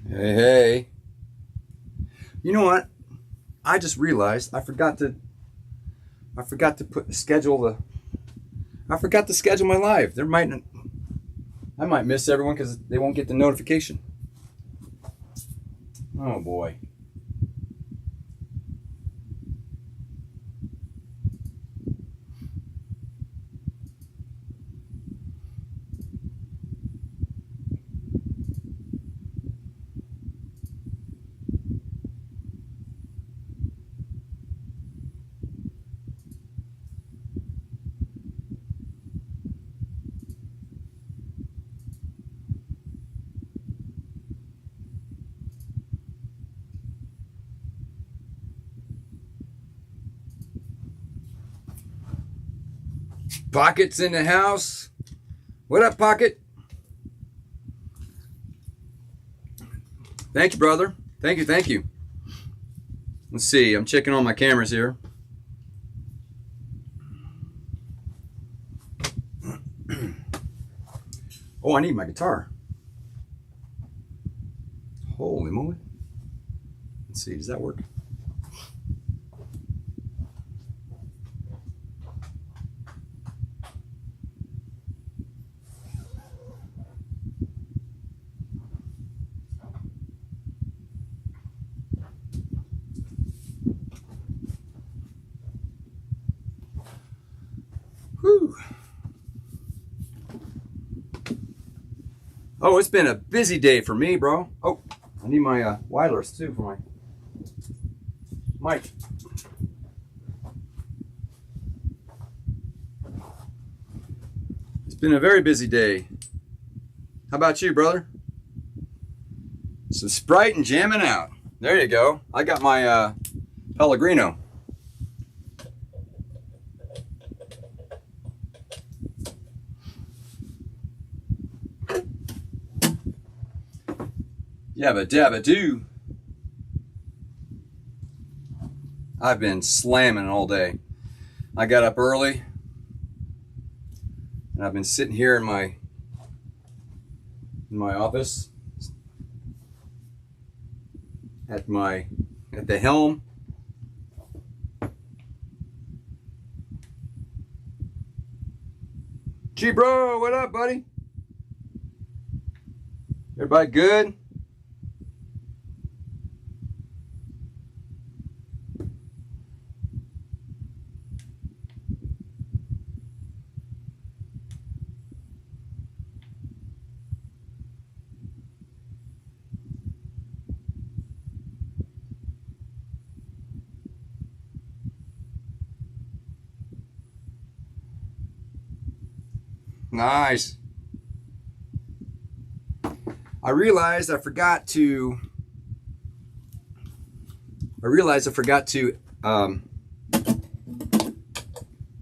Hey, hey. You know what? I just realized I forgot to schedule my live. I might miss everyone because they won't get the notification. Oh boy. Pocket's in the house. What up, Pocket? Thank you, brother. Thank you, thank you. Let's see. I'm checking all my cameras here. Oh, I need my guitar. Holy moly. Let's see. Does that work? Whew. Oh, it's been a busy day for me, bro. Oh, I need my wireless too for my mic. It's been a very busy day. How about you, brother? Some Sprite and jamming out. There you go. I got my Pellegrino. Yabba dabba doo. I've been slamming all day. I got up early and I've been sitting here in my office at the helm. Gee, bro, what up, buddy? Everybody good? Nice. I realized I forgot to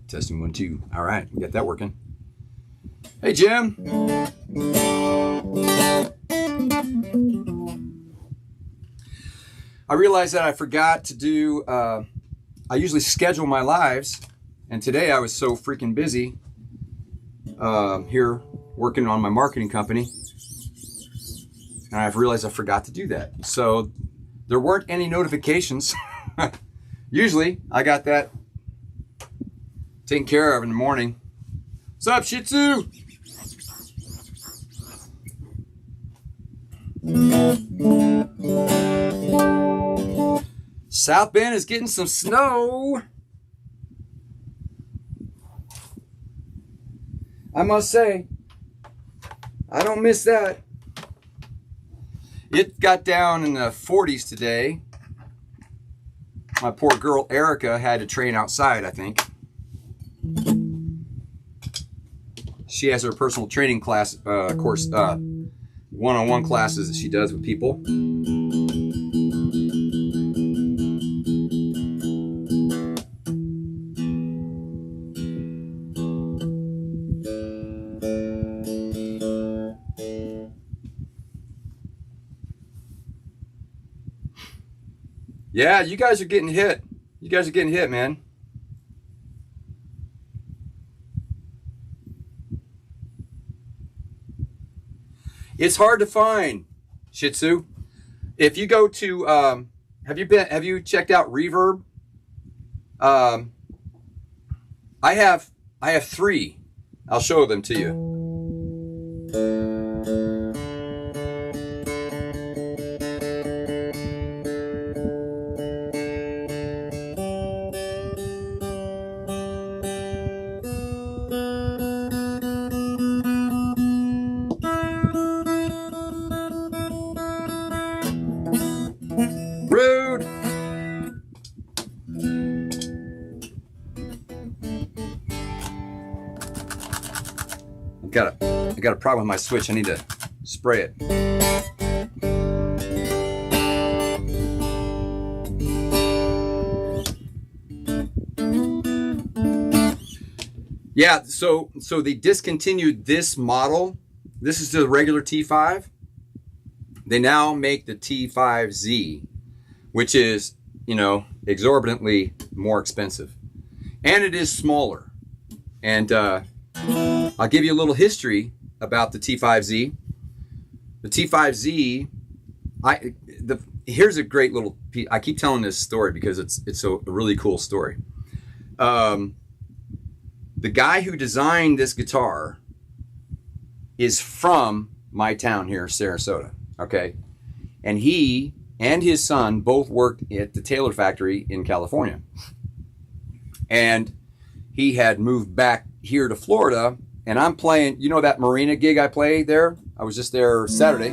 testing 1 2. All right, get that working. Hey, Jim. I realized that I forgot to do I usually schedule my lives, and today I was so freaking busy here working on my marketing company, and I've realized I forgot to do that. So there weren't any notifications. Usually I got that taken care of in the morning. What's up, Shih Tzu? South Bend is getting some snow. I must say, I don't miss that. It got down in the 40s today. My poor girl Erica had to train outside, I think. She has her personal training class course, one-on-one classes that she does with people. Yeah, you guys are getting hit. You guys are getting hit, man. It's hard to find, Shih Tzu. If you go to, have you checked out Reverb? I have 3. I'll show them to you. Rude. I got a problem with my switch. I need to spray it. Yeah, so they discontinued this model. This is the regular T5. They now make the T5Z, which is, exorbitantly more expensive. And it is smaller. And I'll give you a little history about the T5Z. The T5Z, here's a great little piece. I keep telling this story because it's a really cool story. The guy who designed this guitar is from my town here, Sarasota, okay? And he and his son both worked at the Taylor factory in California. And he had moved back here to Florida, and I'm playing, that marina gig I played there? I was just there Saturday.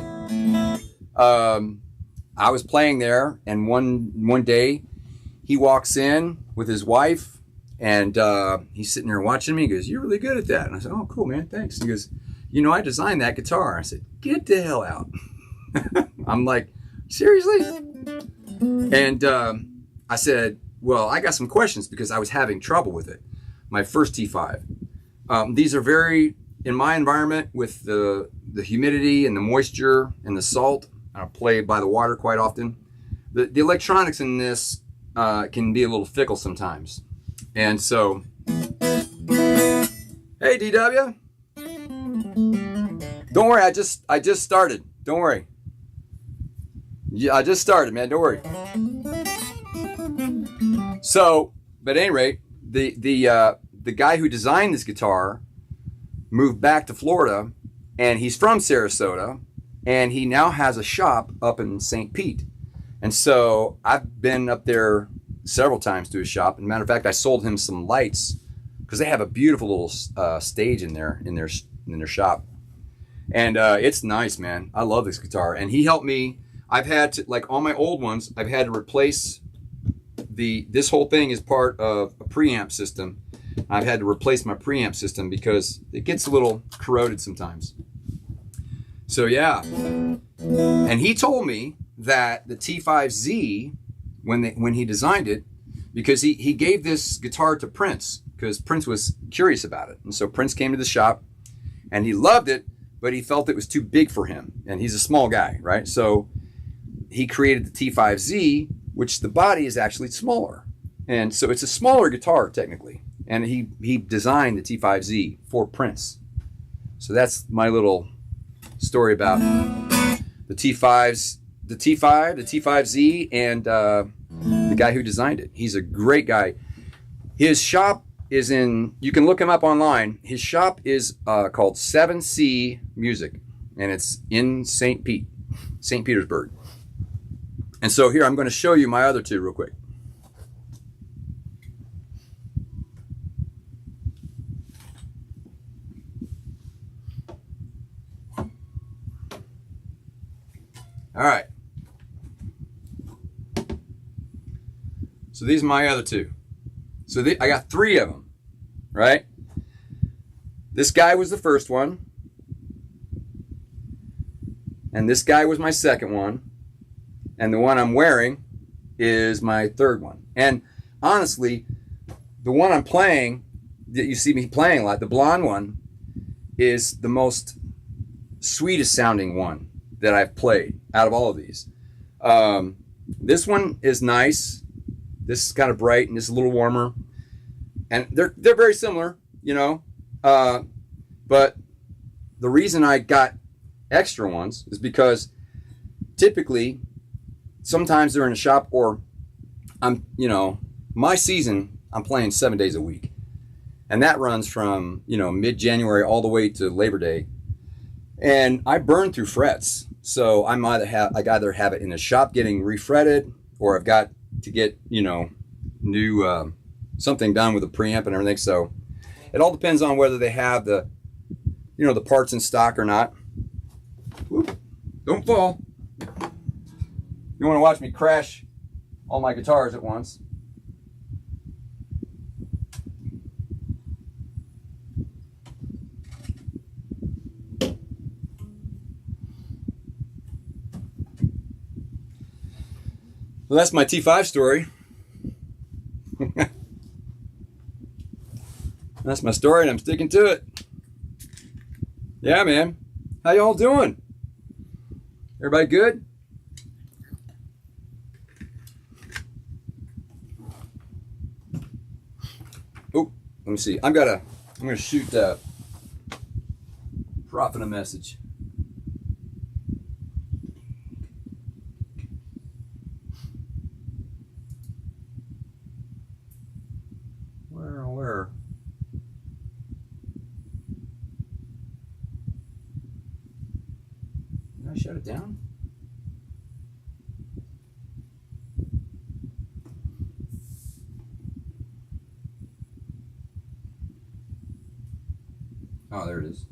I was playing there, and one day he walks in with his wife, and he's sitting there watching me. He goes, "You're really good at that." And I said, "Oh, cool, man, thanks." He goes, "I designed that guitar." I said, "Get the hell out." I'm like, "Seriously?" And I said, "Well, I got some questions," because I was having trouble with it. My first T5. These are very, in my environment, with the humidity and the moisture and the salt. I play by the water quite often. The electronics in this can be a little fickle sometimes. And so, hey DW, don't worry, I just started. Don't worry. Yeah, I just started, man. Don't worry. So, but at any rate, the guy who designed this guitar moved back to Florida, and he's from Sarasota, and he now has a shop up in St. Pete. And so I've been up there several times to his shop. And matter of fact, I sold him some lights because they have a beautiful little stage in their shop. And it's nice, man. I love this guitar. And he helped me. I've had to, like all my old ones, I've had to replace this whole thing is part of a preamp system. I've had to replace my preamp system because it gets a little corroded sometimes. So yeah. And he told me that the T5Z, when he designed it, because he gave this guitar to Prince, because Prince was curious about it. And so Prince came to the shop and he loved it, but he felt it was too big for him. And he's a small guy, right? So he created the T5Z, which the body is actually smaller. And so it's a smaller guitar technically. And he designed the T5Z for Prince. So that's my little story about the T5s, the T5, the T5Z, and the guy who designed it. He's a great guy. His shop is you can look him up online. His shop is called 7C Music, and it's in St. Petersburg. And so here, I'm going to show you my other two real quick. All right. So these are my other two. So I got 3 of them, right? This guy was the first one. And this guy was my second one. And the one I'm wearing is my third one. And honestly, the one I'm playing, that you see me playing a lot, the blonde one, is the most sweetest sounding one that I've played out of all of these. This one is nice. This is kind of bright, and this is a little warmer. And they're very similar, but the reason I got extra ones is because typically sometimes they're in a shop, or I'm, my season, I'm playing 7 days a week. And that runs from, mid-January all the way to Labor Day. And I burn through frets. So I either have it in the shop getting refretted, or I've got to get, new, something done with the preamp and everything. So it all depends on whether they have the, the parts in stock or not. Whoop, don't fall. You want to watch me crash all my guitars at once. Well, that's my T5 story. That's my story, and I'm sticking to it. Yeah, man. How y'all doing? Everybody good? Oh, let me see. I'm gonna shoot Prophet a message. Where? Did I shut it down? Oh, there it is.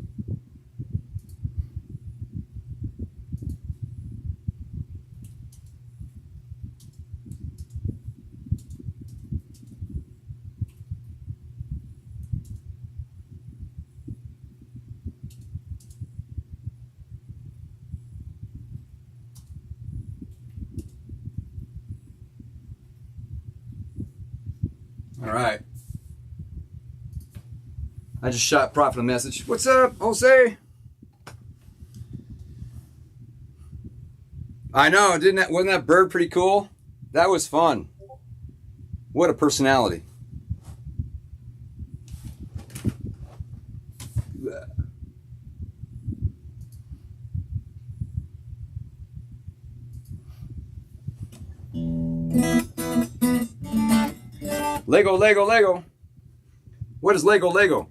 All right. I just shot Prophet a message. What's up, Jose? I know, wasn't that bird pretty cool? That was fun. What a personality. Lego, Lego, Lego. What is Lego, Lego?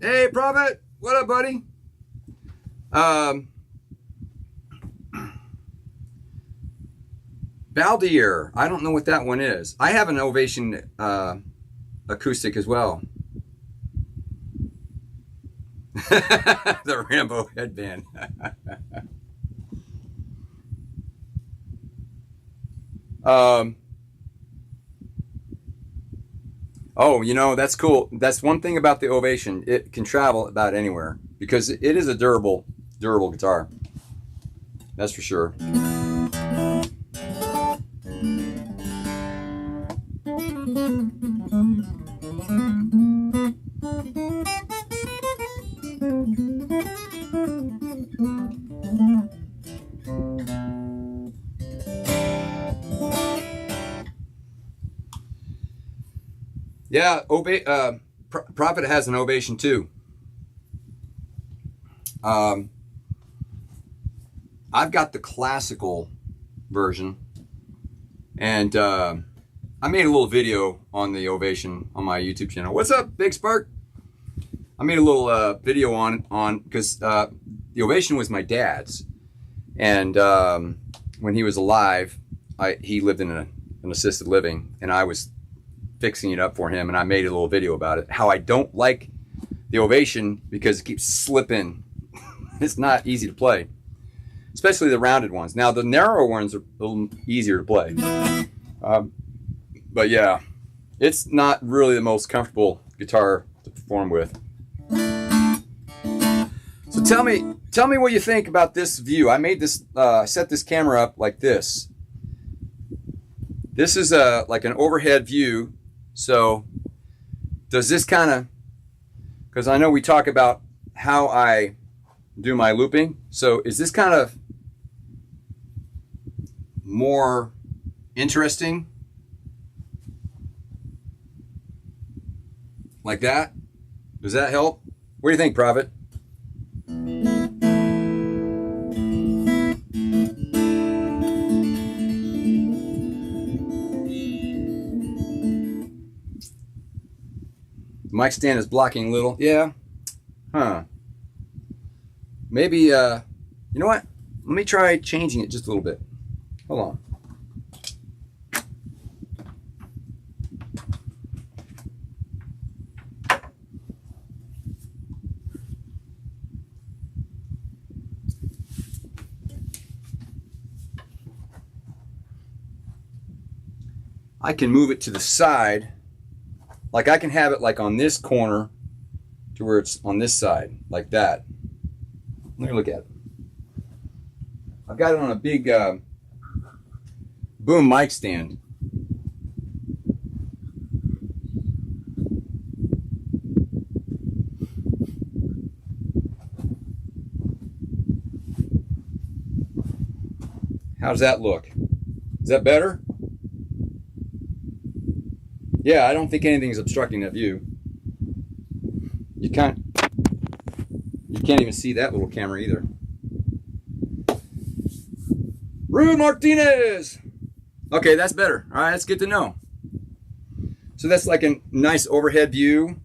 Hey, Prophet, what up, buddy? Baldier, I don't know what that one is. I have an Ovation acoustic as well. The Rambo headband. Oh, that's cool. That's one thing about the Ovation. It can travel about anywhere because it is a durable guitar. That's for sure. Yeah, Prophet has an Ovation too. I've got the classical version, and I made a little video on the Ovation on my YouTube channel. What's up, Big Spark? I made a little video on because the Ovation was my dad's, and when he was alive, he lived in an assisted living, and I was fixing it up for him, and I made a little video about it. How I don't like the Ovation because it keeps slipping. It's not easy to play, especially the rounded ones. Now the narrow ones are a little easier to play, but yeah, it's not really the most comfortable guitar to perform with. So tell me what you think about this view. I made this, set this camera up like this. This is like an overhead view. So does this kind of, because I know we talk about how I do my looping. So is this kind of more interesting. Like that. Does that help? What do you think, Prophet? Mic stand is blocking a little. Yeah. Huh. Maybe, you know what? Let me try changing it just a little bit. Hold on. I can move it to the side. Like I can have it like on this corner to where it's on this side, like that. Let me look at it. I've got it on a big boom mic stand. How does that look? Is that better? Yeah, I don't think anything's obstructing that view. You can't even see that little camera either. Rude Martinez! Okay, that's better. All right, that's good to know. So that's like a nice overhead view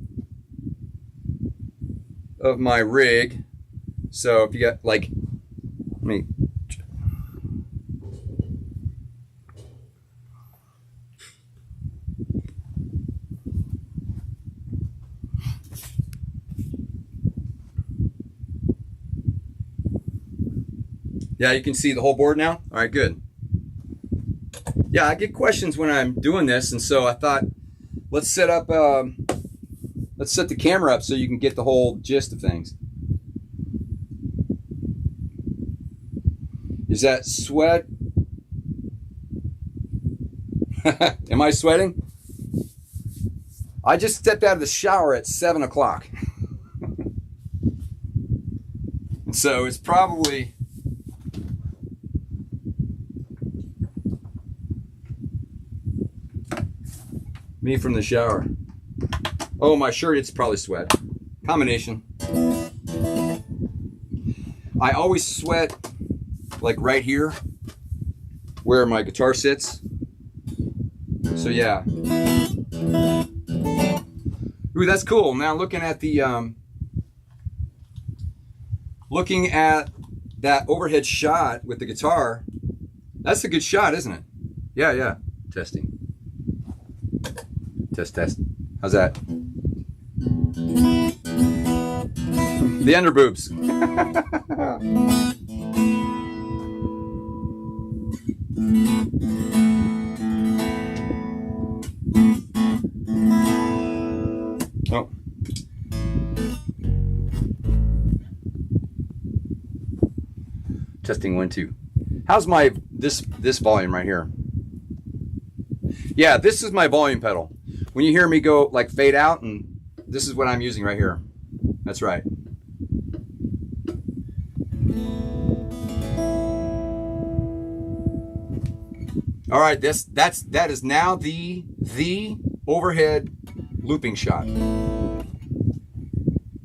of my rig. So if you got like, let me. Yeah, you can see the whole board now? All right, good. Yeah, I get questions when I'm doing this, and so I thought, let's set the camera up so you can get the whole gist of things. Is that sweat? Am I sweating? I just stepped out of the shower at 7 o'clock. And so it's probably... me from the shower. Oh, my shirt, it's probably sweat. Combination. I always sweat like right here where my guitar sits. So yeah. Ooh, that's cool. Now looking at that overhead shot with the guitar, that's a good shot, isn't it? Yeah, yeah. Testing. Test. How's that? The underboobs. Oh. Testing 1 2. How's my this volume right here? Yeah, this is my volume pedal. When you hear me go like fade out, and this is what I'm using right here. That's right. All right, that is now the overhead looping shot.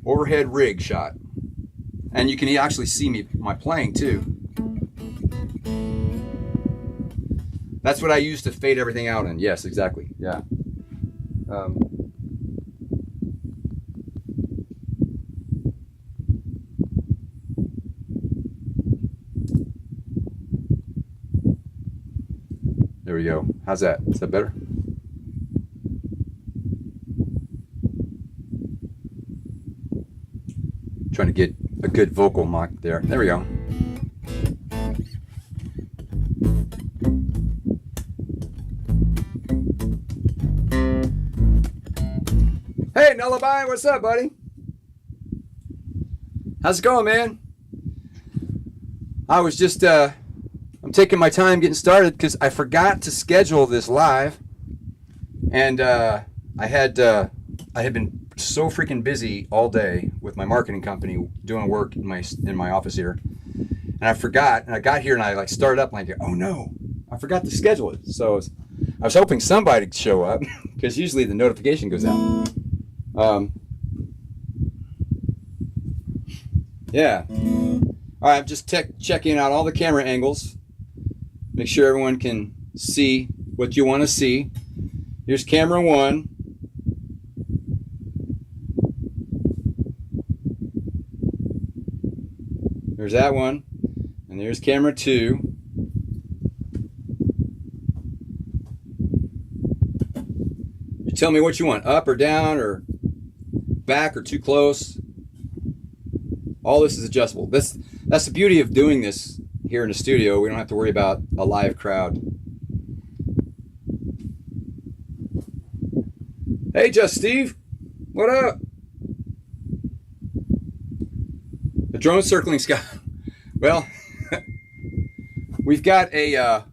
Overhead rig shot. And you can actually see my playing too. That's what I use to fade everything out in. Yes, exactly. Yeah. There we go. How's that? Is that better? Trying to get a good vocal mic there. There we go. Hey, Nullabye, what's up, buddy? How's it going, man? I was just, I'm taking my time getting started because I forgot to schedule this live. And I had been so freaking busy all day with my marketing company doing work in my office here. And I forgot, and I got here and I like started up and I go, oh no, I forgot to schedule it. So I was hoping somebody would show up because usually the notification goes out. Yeah. All right, I'm just checking out all the camera angles. Make sure everyone can see what you want to see. Here's camera 1. There's that one. And there's camera 2. You tell me what you want, up or down or back or too close. All this is adjustable. That's the beauty of doing this here in the studio. We don't have to worry about a live crowd. Hey, Just Steve, what up? The drone circling sky. Well, we've got a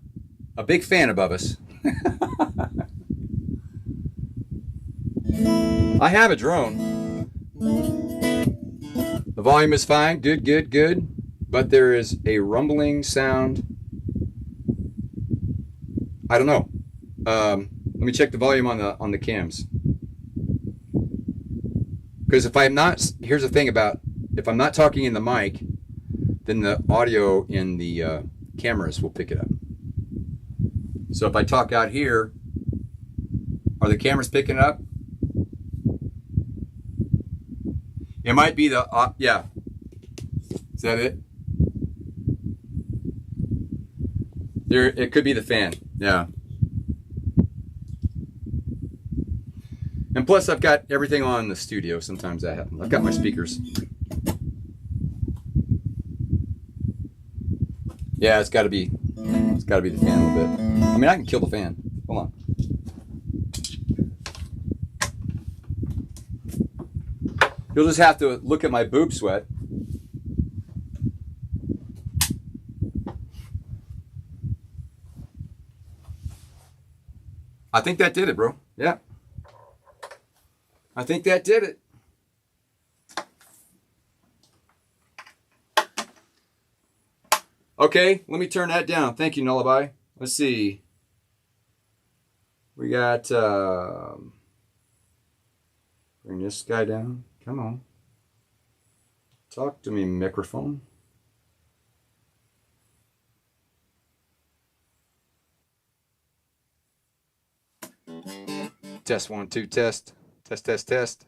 big fan above us. I have a drone. The volume is fine. Good, good, good. But there is a rumbling sound. I don't know. Let me check the volume on the cams. Because if I'm not, here's the thing about, if I'm not talking in the mic, then the audio in the cameras will pick it up. So if I talk out here, are the cameras picking it up? It might be the, yeah. Is that it? There, it could be the fan, yeah. And plus I've got everything on in the studio. Sometimes that happens. I've got my speakers. Yeah, it's gotta be the fan a little bit. I mean, I can kill the fan. Hold on. You'll just have to look at my boob sweat. I think that did it, bro. Yeah. I think that did it. Okay, let me turn that down. Thank you, Nullabye. Let's see. We got, bring this guy down. Come on. Talk to me, microphone. Test 1, 2, test. Test, test, test.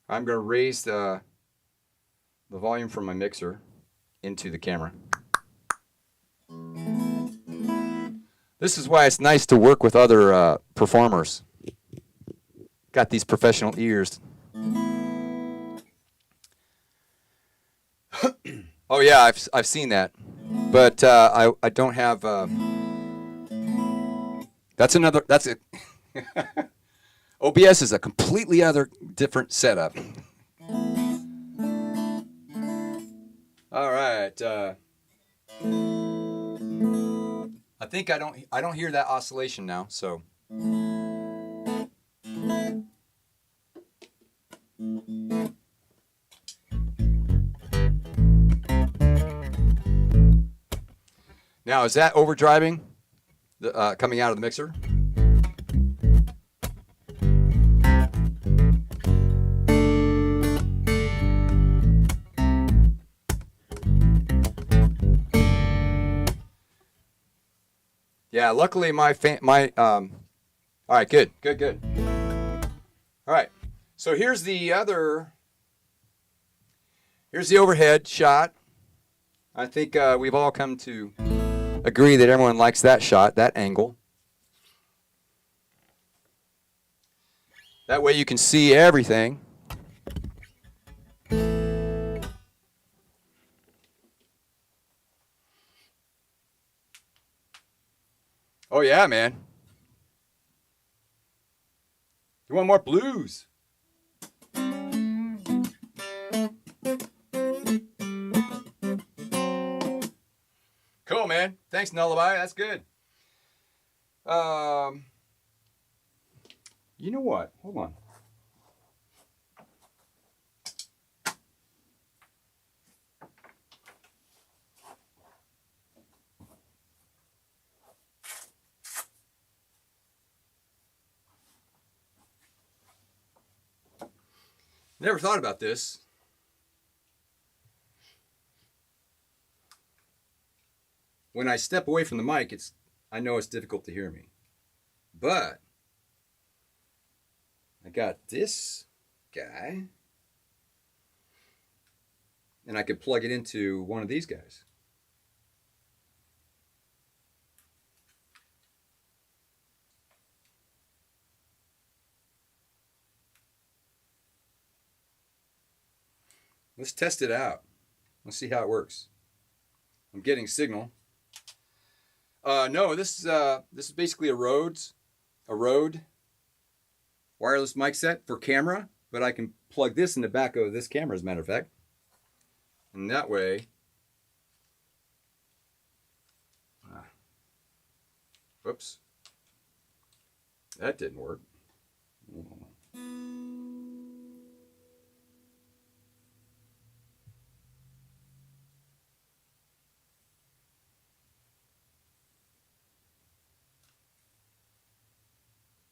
I'm going to raise the volume from my mixer into the camera. This is why it's nice to work with other performers. Got these professional ears. Oh yeah, I've seen that, but I don't have. That's a OBS is a completely other different setup. All right. I think I don't hear that oscillation now, so. Now, is that overdriving coming out of the mixer? Yeah, luckily all right, good. All right, so here's the overhead shot. I think we've all come to agree that everyone likes that shot, that angle. That way you can see everything. Oh yeah, man. You want more blues? Cool, man. Thanks, Nullabye. That's good. You know what? Hold on. Never thought about this. When I step away from the mic, I know it's difficult to hear me. But I got this guy, and I could plug it into one of these guys. Let's test it out. Let's see how it works. I'm getting signal. No, this is basically a Rode wireless mic set for camera, but I can plug this in the back of this camera, as a matter of fact. And that way, whoops, that didn't work.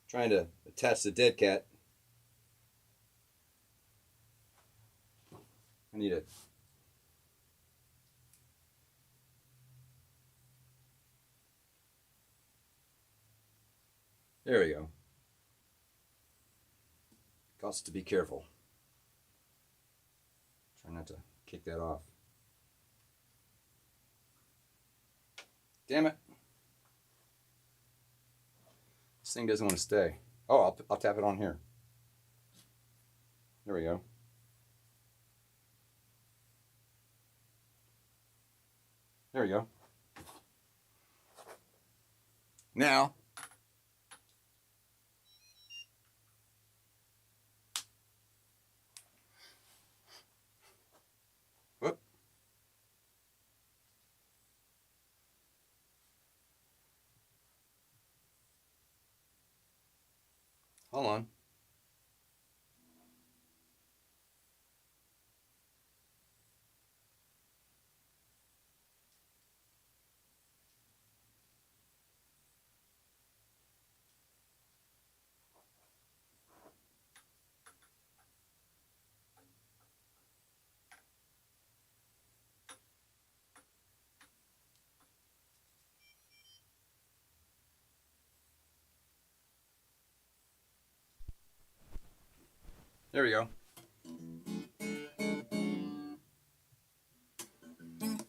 Trying to attach the dead cat. I need it. There we go. Got to be careful. Try not to kick that off. Damn it. This thing doesn't want to stay. Oh, I'll tap it on here. There we go. There we go. Now, whoop. Hold on. There we go.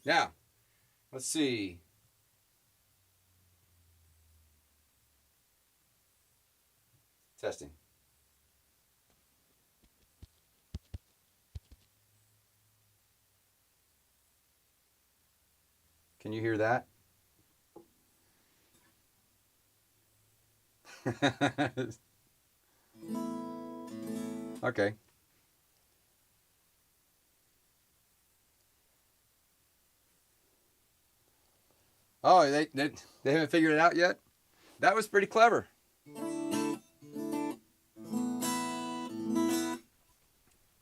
Now, let's see. Testing. Can you hear that? Okay. Oh, they haven't figured it out yet? That was pretty clever.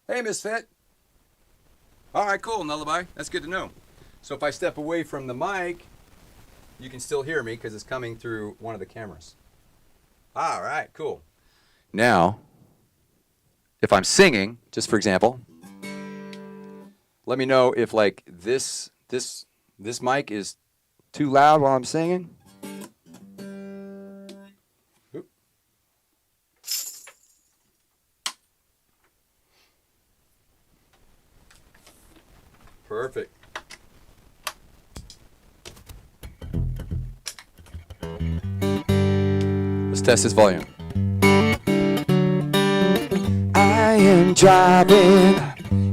Hey, Misfit. All right, cool, Nullabye. That's good to know. So if I step away from the mic, you can still hear me because it's coming through one of the cameras. All right, cool. Now, if I'm singing, just for example, let me know if like this mic is too loud while I'm singing. Oop. Perfect. Let's test this volume. I am driving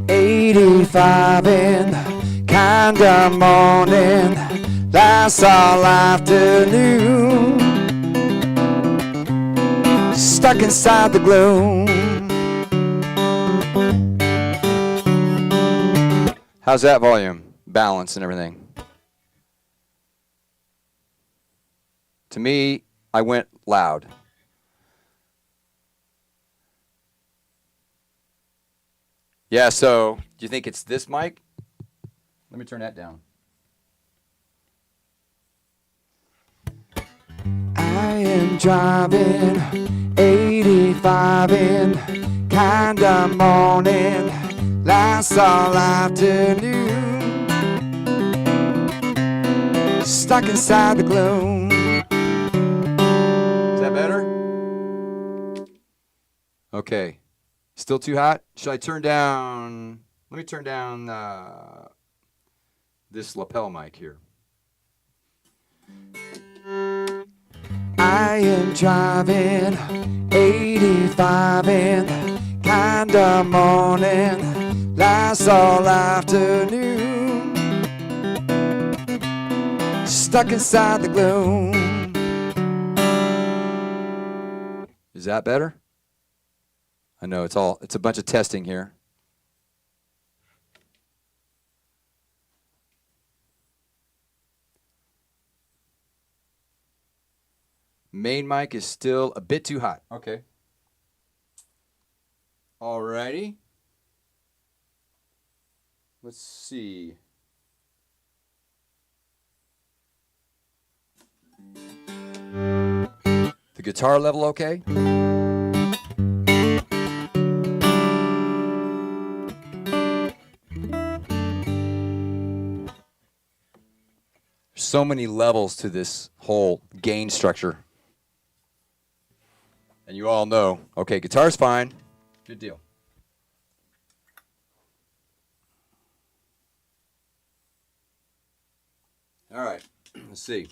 85 in the kind of morning that's all afternoon, stuck inside the gloom. How's that volume? Balance and everything. To me, I went loud. Yeah, so do you think it's this mic? Let me turn that down. I am driving 85 in kind of morning lasts all afternoon, stuck inside the gloom. Is that better? Okay. Still too hot? Should I turn down? Let me turn down this lapel mic here. I am driving 85 in kind of morning, lasts all afternoon, stuck inside the gloom. Is that better? I know it's a bunch of testing here. Main mic is still a bit too hot. Okay. Alrighty. Let's see. The guitar level okay? So many levels to this whole gain structure. And you all know, okay, guitar's fine. Good deal. All right, let's see.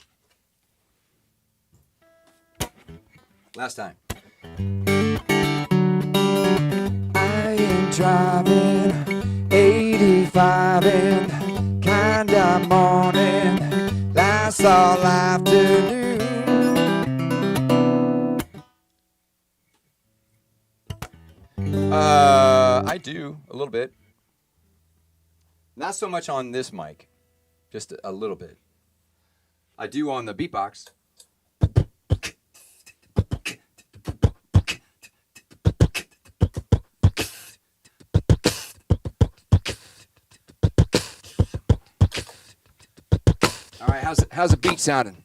Last time. I am driving 85 in kind of morning, lasts all afternoon. I do a little bit. Not so much on this mic, just a little bit. I do on the beatbox. All right, how's the beat sounding?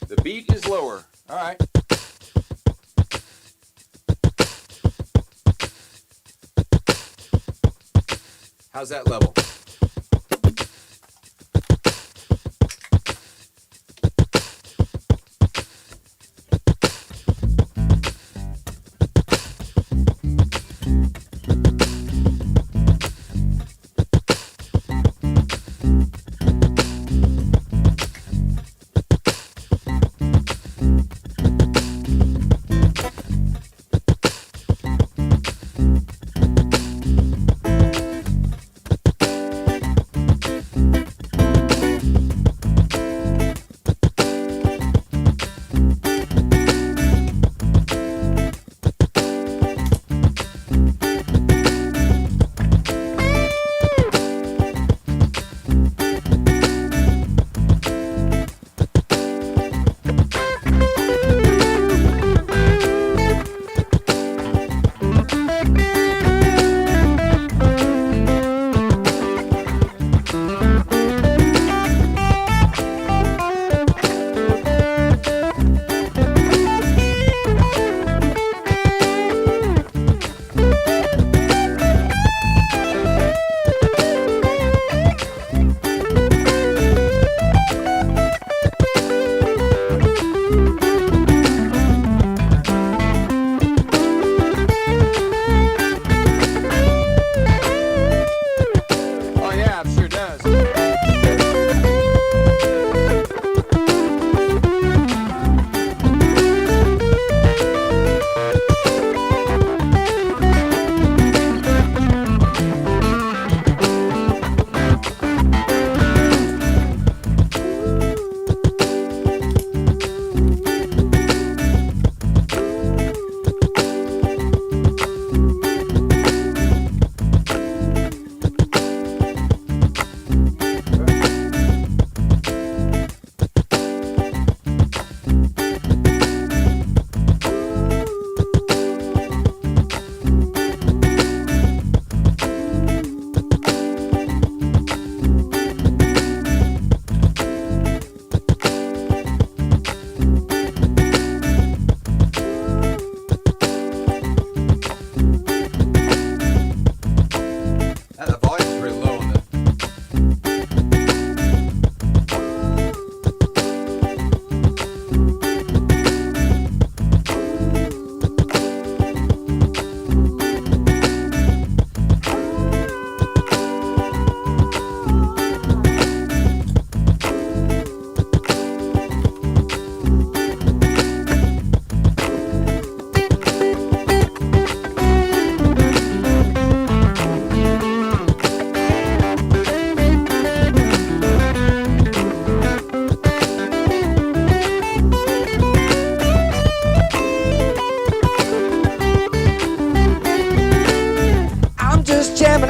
The beat is lower. All right. How's that level?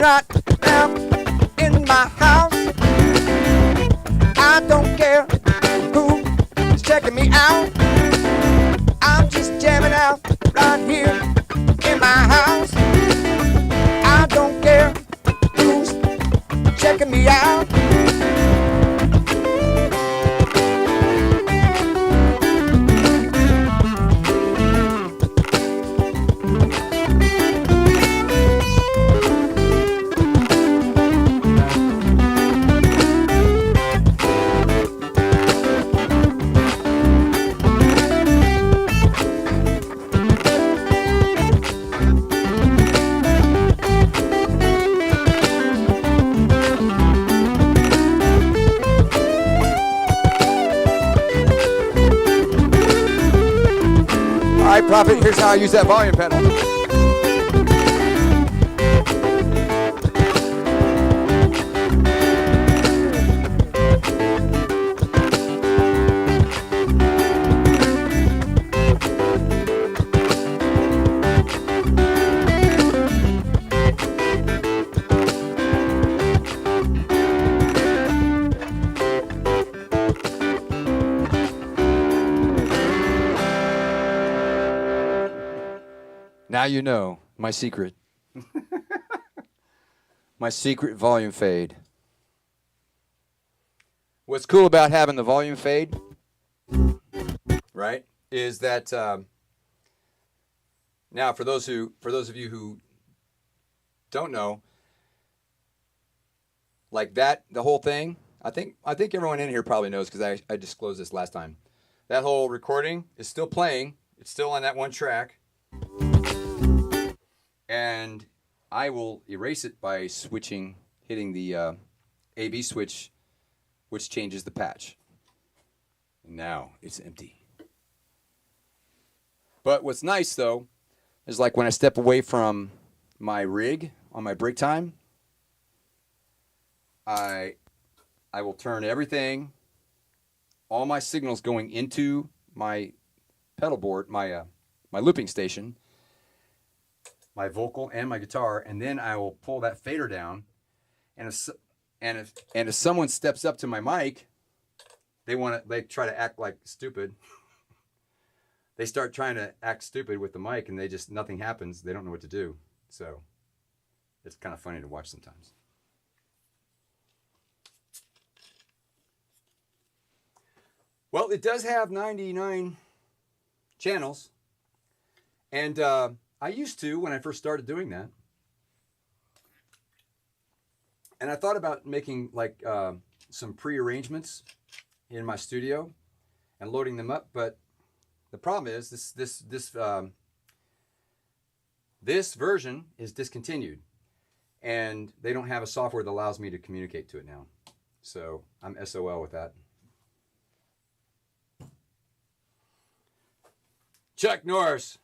right now in my house. I don't care who is checking me out. I'm just jamming out right here in my house. I don't care who's checking me out. All right, Prophet, here's how I use that volume pedal. Now you know my secret. My secret volume fade. What's cool about having the volume fade, right, is that now for those of you who don't know, like that, the whole thing, I think everyone in here probably knows because I disclosed this last time. That whole recording is still playing. It's still on that one track. And I will erase it by hitting the AB switch, which changes the patch. And now it's empty. But what's nice, though, is like when I step away from my rig on my break time, I will turn everything, all my signals going into my pedal board, my looping station, my vocal and my guitar, and then I will pull that fader down. And if someone steps up to my mic, they try to act like stupid. They start trying to act stupid with the mic, and nothing happens. They don't know what to do. So it's kind of funny to watch sometimes. Well, it does have 99 channels, and I used to when I first started doing that. And I thought about making like some pre-arrangements in my studio and loading them up, but the problem is this version is discontinued, and they don't have a software that allows me to communicate to it now. So I'm SOL with that. Chuck Norris.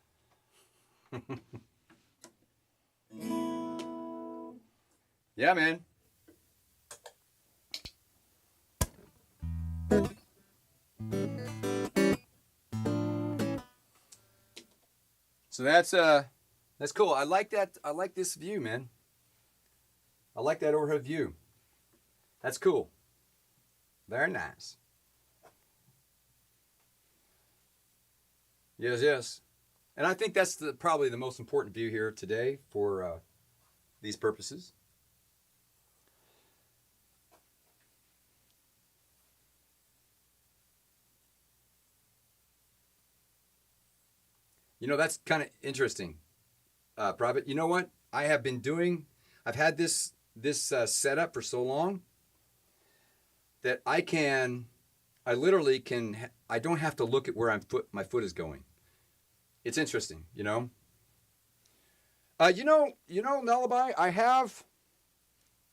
Yeah, man. So that's cool. I like that. I like this view, man. I like that overhead view. That's cool. Very nice. Yes, yes. And I think that's probably the most important view here today for these purposes. You know, that's kind of interesting, Prophet. You know what? I've had this setup for so long that I literally can, I don't have to look at where my foot is going. It's interesting, you know. You know, Lullaby, I have,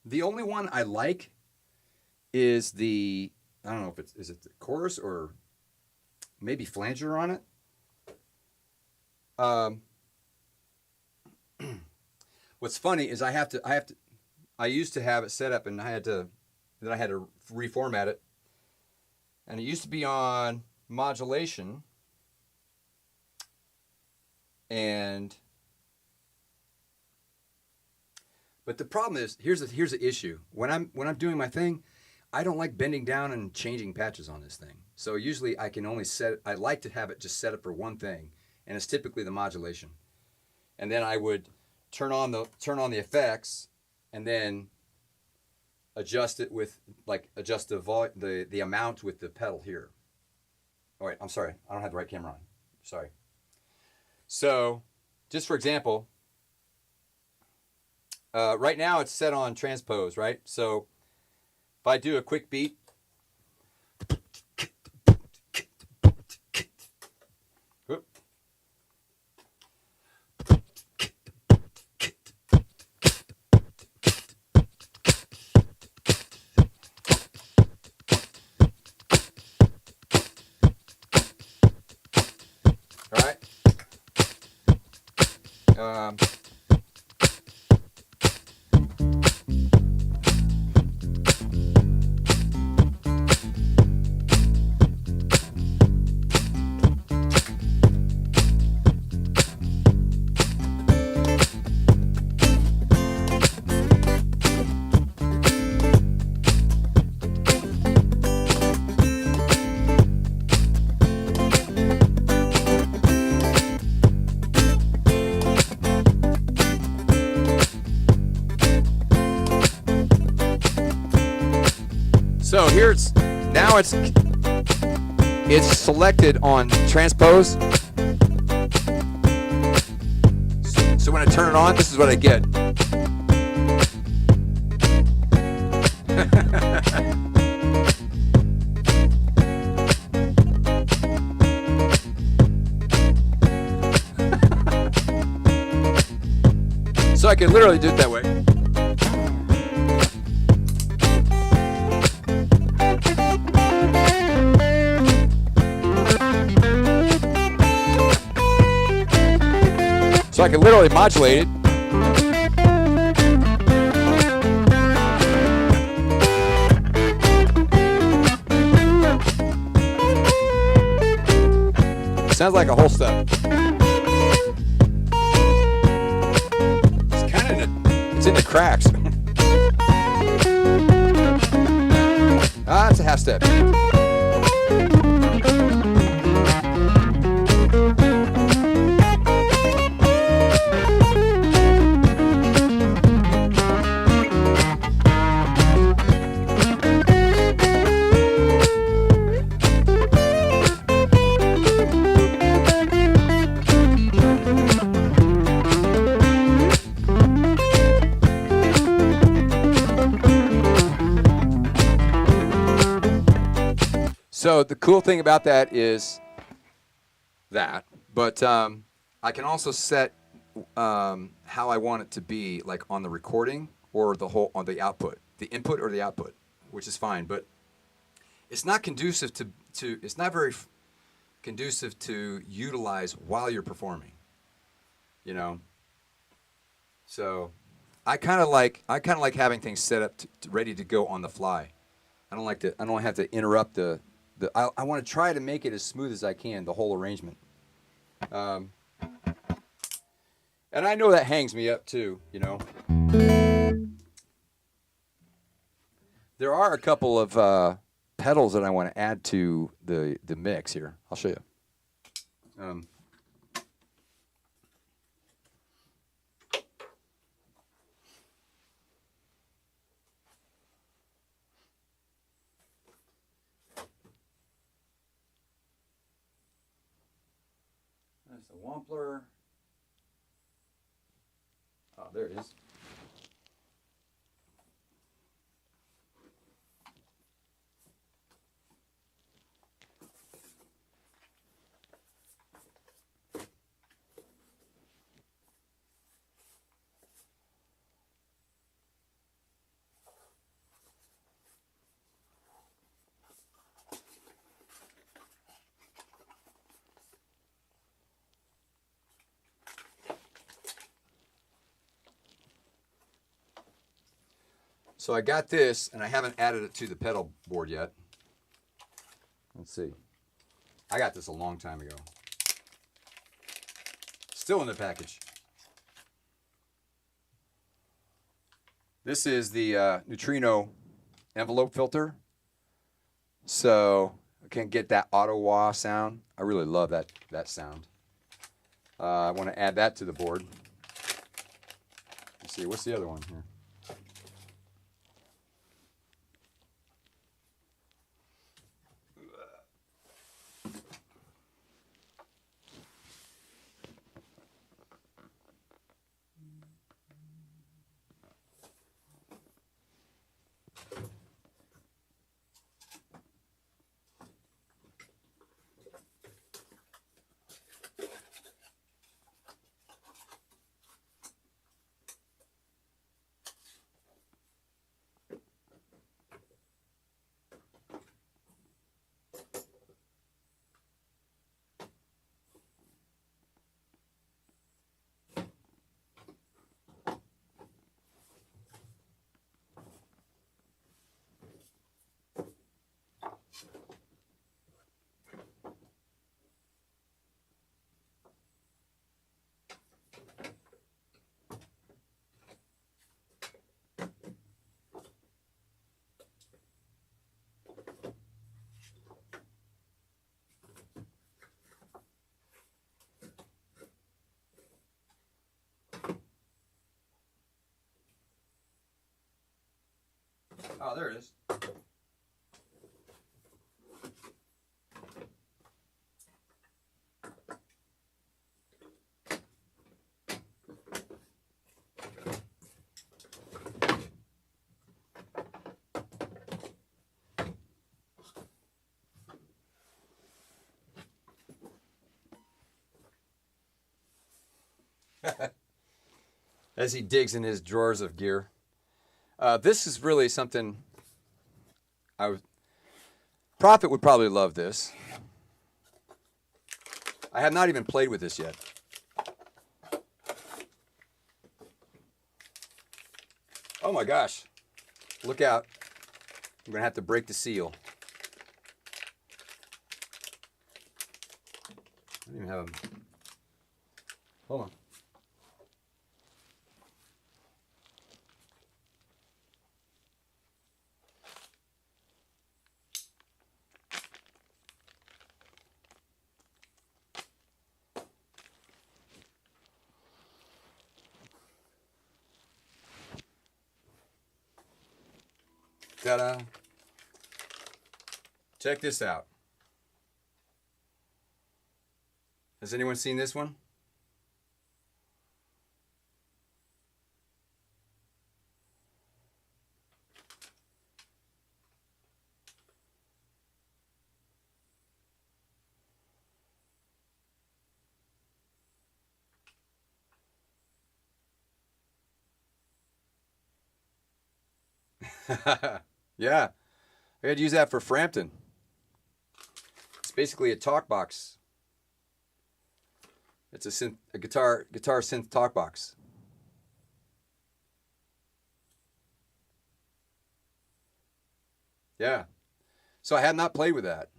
the only one I like is I don't know if is it the chorus or maybe flanger on it. What's funny is I used to have it set up, and I had to reformat it, and it used to be on modulation, But the problem is, here's the issue. When I'm doing my thing, I don't like bending down and changing patches on this thing. So usually I can only I like to have it just set up for one thing, and it's typically the modulation. And then I would turn on the effects, and then adjust it with adjust the amount with the pedal here. Oh wait, I'm sorry, I don't have the right camera on. Sorry. So, just for example, right now it's set on transpose, right? So if I do a quick beat, all right. So here it's selected on transpose. So when I turn it on, this is what I get. So I can literally do it that way. So I can literally modulate it. Sounds like a whole step. It's kind of it's in the cracks. It's a half step. So the cool thing about that is that, but I can also set how I want it to be, like on the recording or on the output, the input or the output, which is fine. But it's not conducive to it's not very conducive to utilize while you're performing. You know. So I kind of like having things set up ready to go on the fly. I don't have to interrupt I want to try to make it as smooth as I can, the whole arrangement. And I know that hangs me up too, you know. There are a couple of pedals that I want to add to the mix here. I'll show you. That's the Wampler. Oh, there it is. So I got this, and I haven't added it to the pedal board yet. Let's see. I got this a long time ago. Still in the package. This is the neutrino envelope filter. So I can't get that auto wah sound. I really love that sound. I want to add that to the board. Let's see, what's the other one here? Oh, there it is. As he digs in his drawers of gear. This is really something Prophet would probably love this. I have not even played with this yet. Oh my gosh. Look out. I'm going to have to break the seal. I don't even have them. Hold on. Ta-da. Check this out. Has anyone seen this one? Yeah, I could use that for Frampton. It's basically a talk box. It's a guitar synth talk box. Yeah. So I have not played with that.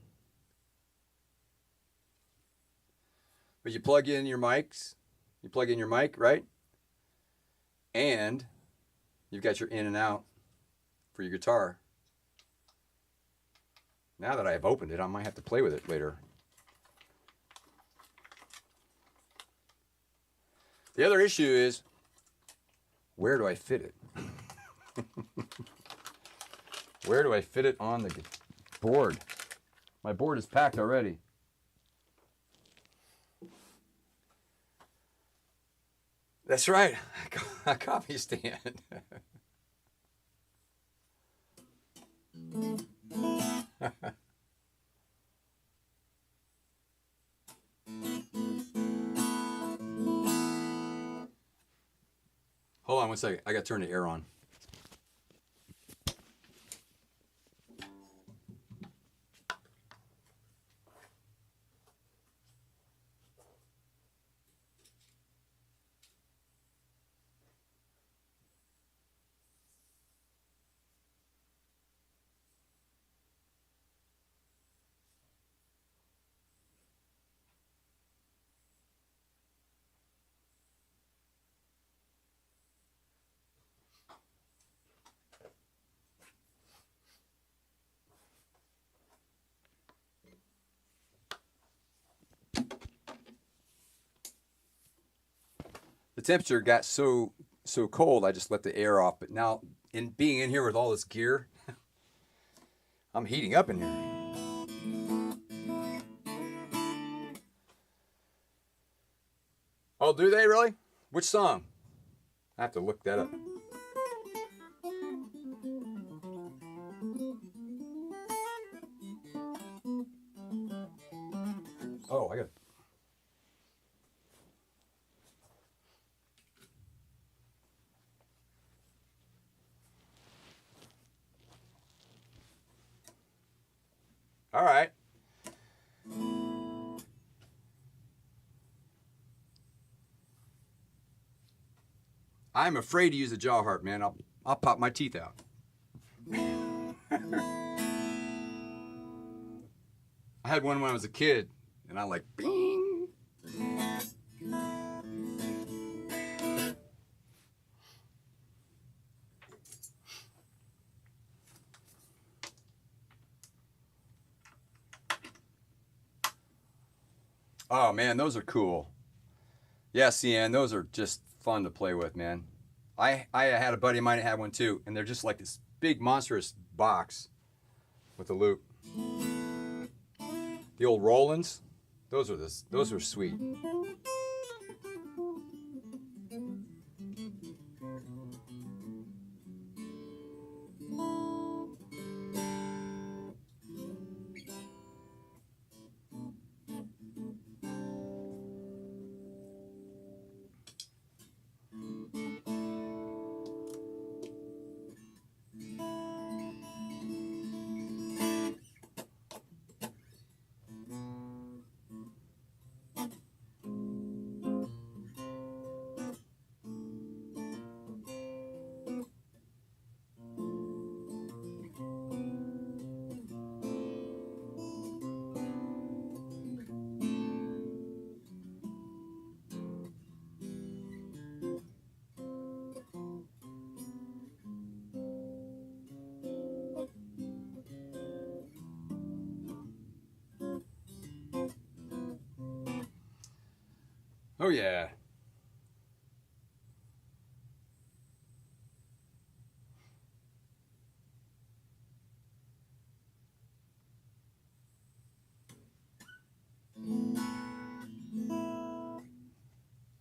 But you plug in your mics, you plug in your mic, right? And you've got your in and out for your guitar. Now that I have opened it, I might have to play with it later. The other issue is, where do I fit it? Where do I fit it on the board? My board is packed already. That's right, a coffee stand. Hold on one second. I got to turn the air on. temperature got so cold, I just let the air off. But now, in being in here with all this gear, I'm heating up in here. Oh, do they really? Which song? I have to look that up. Oh, I got. All right. I'm afraid to use a jaw harp, man. I'll pop my teeth out. I had one when I was a kid, and I like bing. Oh man, those are cool. Yeah, CN, those are just fun to play with, man. I had a buddy of mine that had one too, and they're just like this big monstrous box with a loop. The old Rolands, those are sweet. Oh yeah.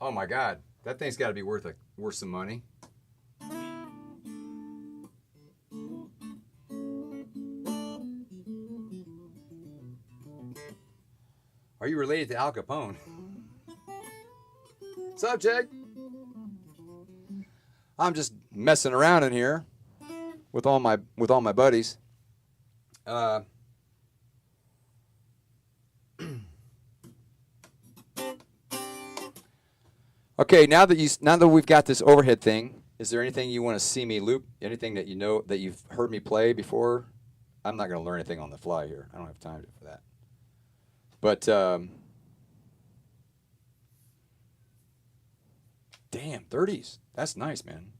Oh my God, that thing's got to be worth some money. Are you related to Al Capone? What's up, Jake? I'm just messing around in here with all my buddies. Okay, now that we've got this overhead thing, is there anything you want to see me loop? Anything that you know that you've heard me play before? I'm not going to learn anything on the fly here. I don't have time for that. But damn, 30s. That's nice, man.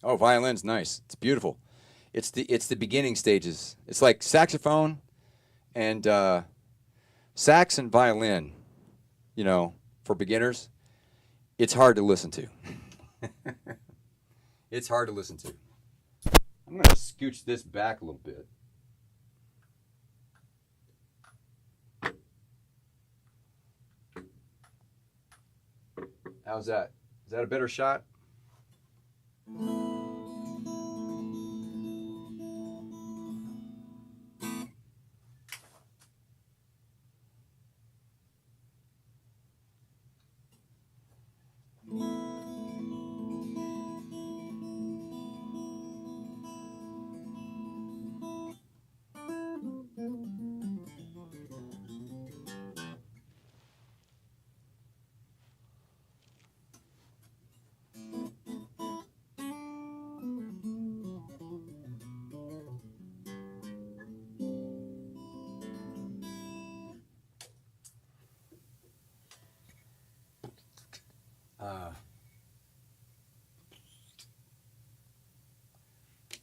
Oh, violin's nice. It's beautiful. It's the beginning stages. It's like saxophone and sax and violin, for beginners, it's hard to listen to. It's hard to listen to. I'm going to scooch this back a little bit. How's that? Is that a better shot?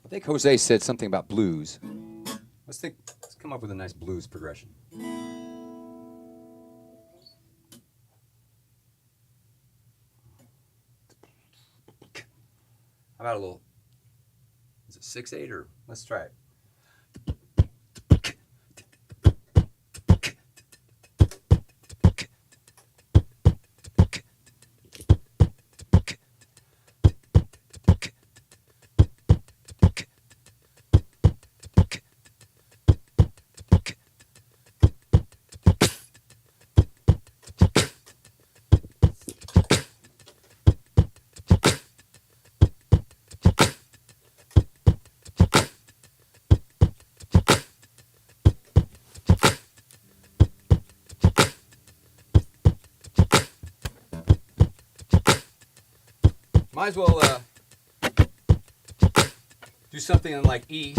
I think Jose said something about blues. Let's come up with a nice blues progression. How about a little, is it 6/8 or let's try it. Might as well do something in like E.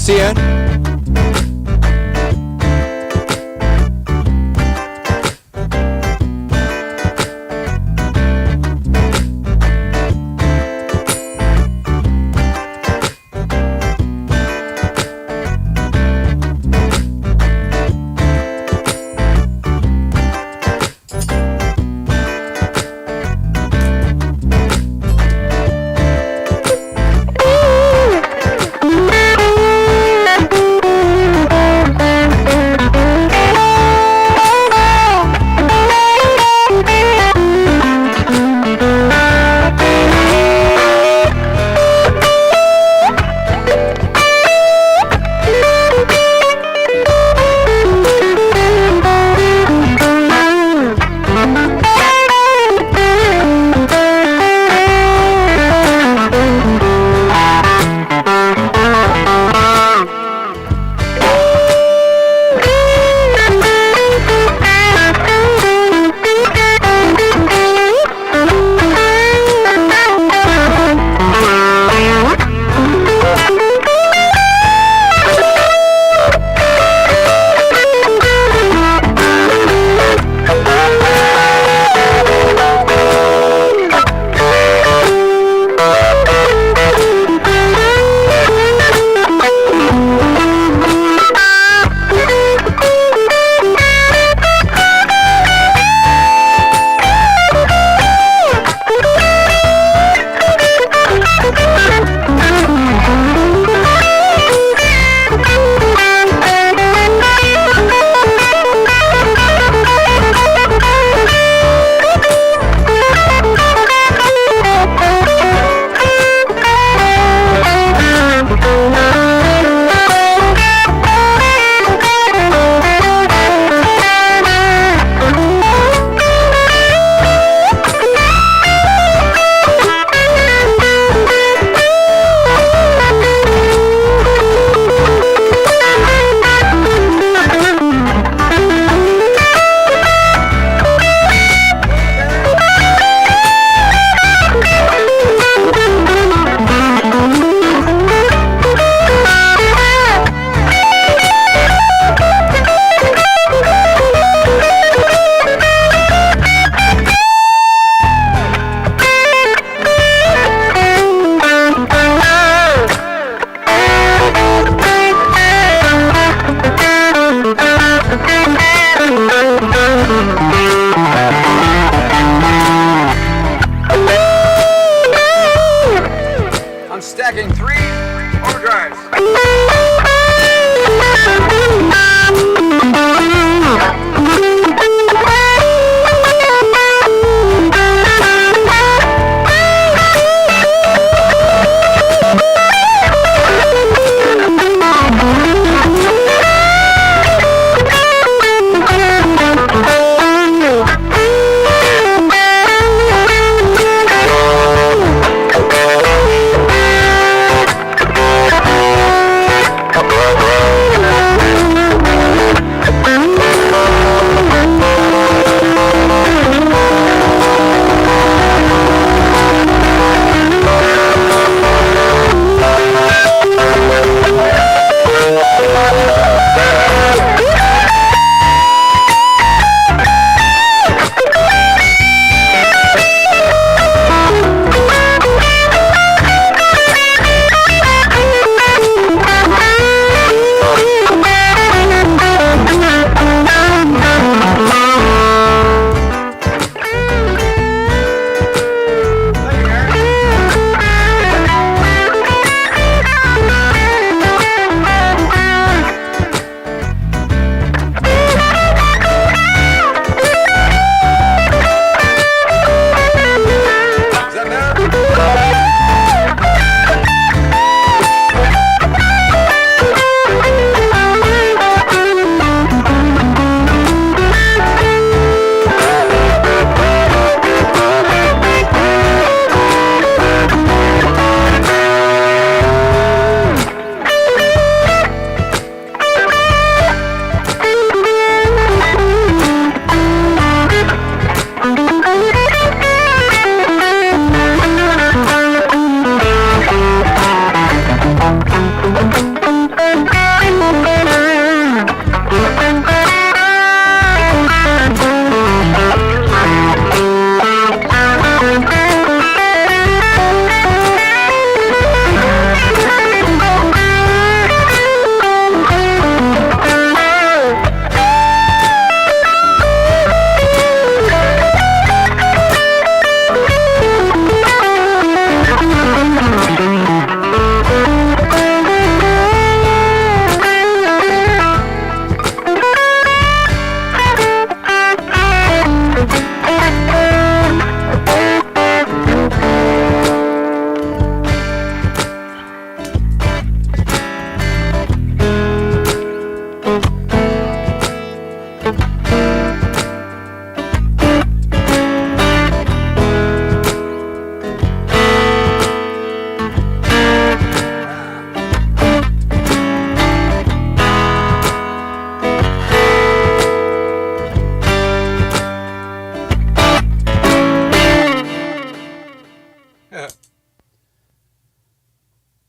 See ya.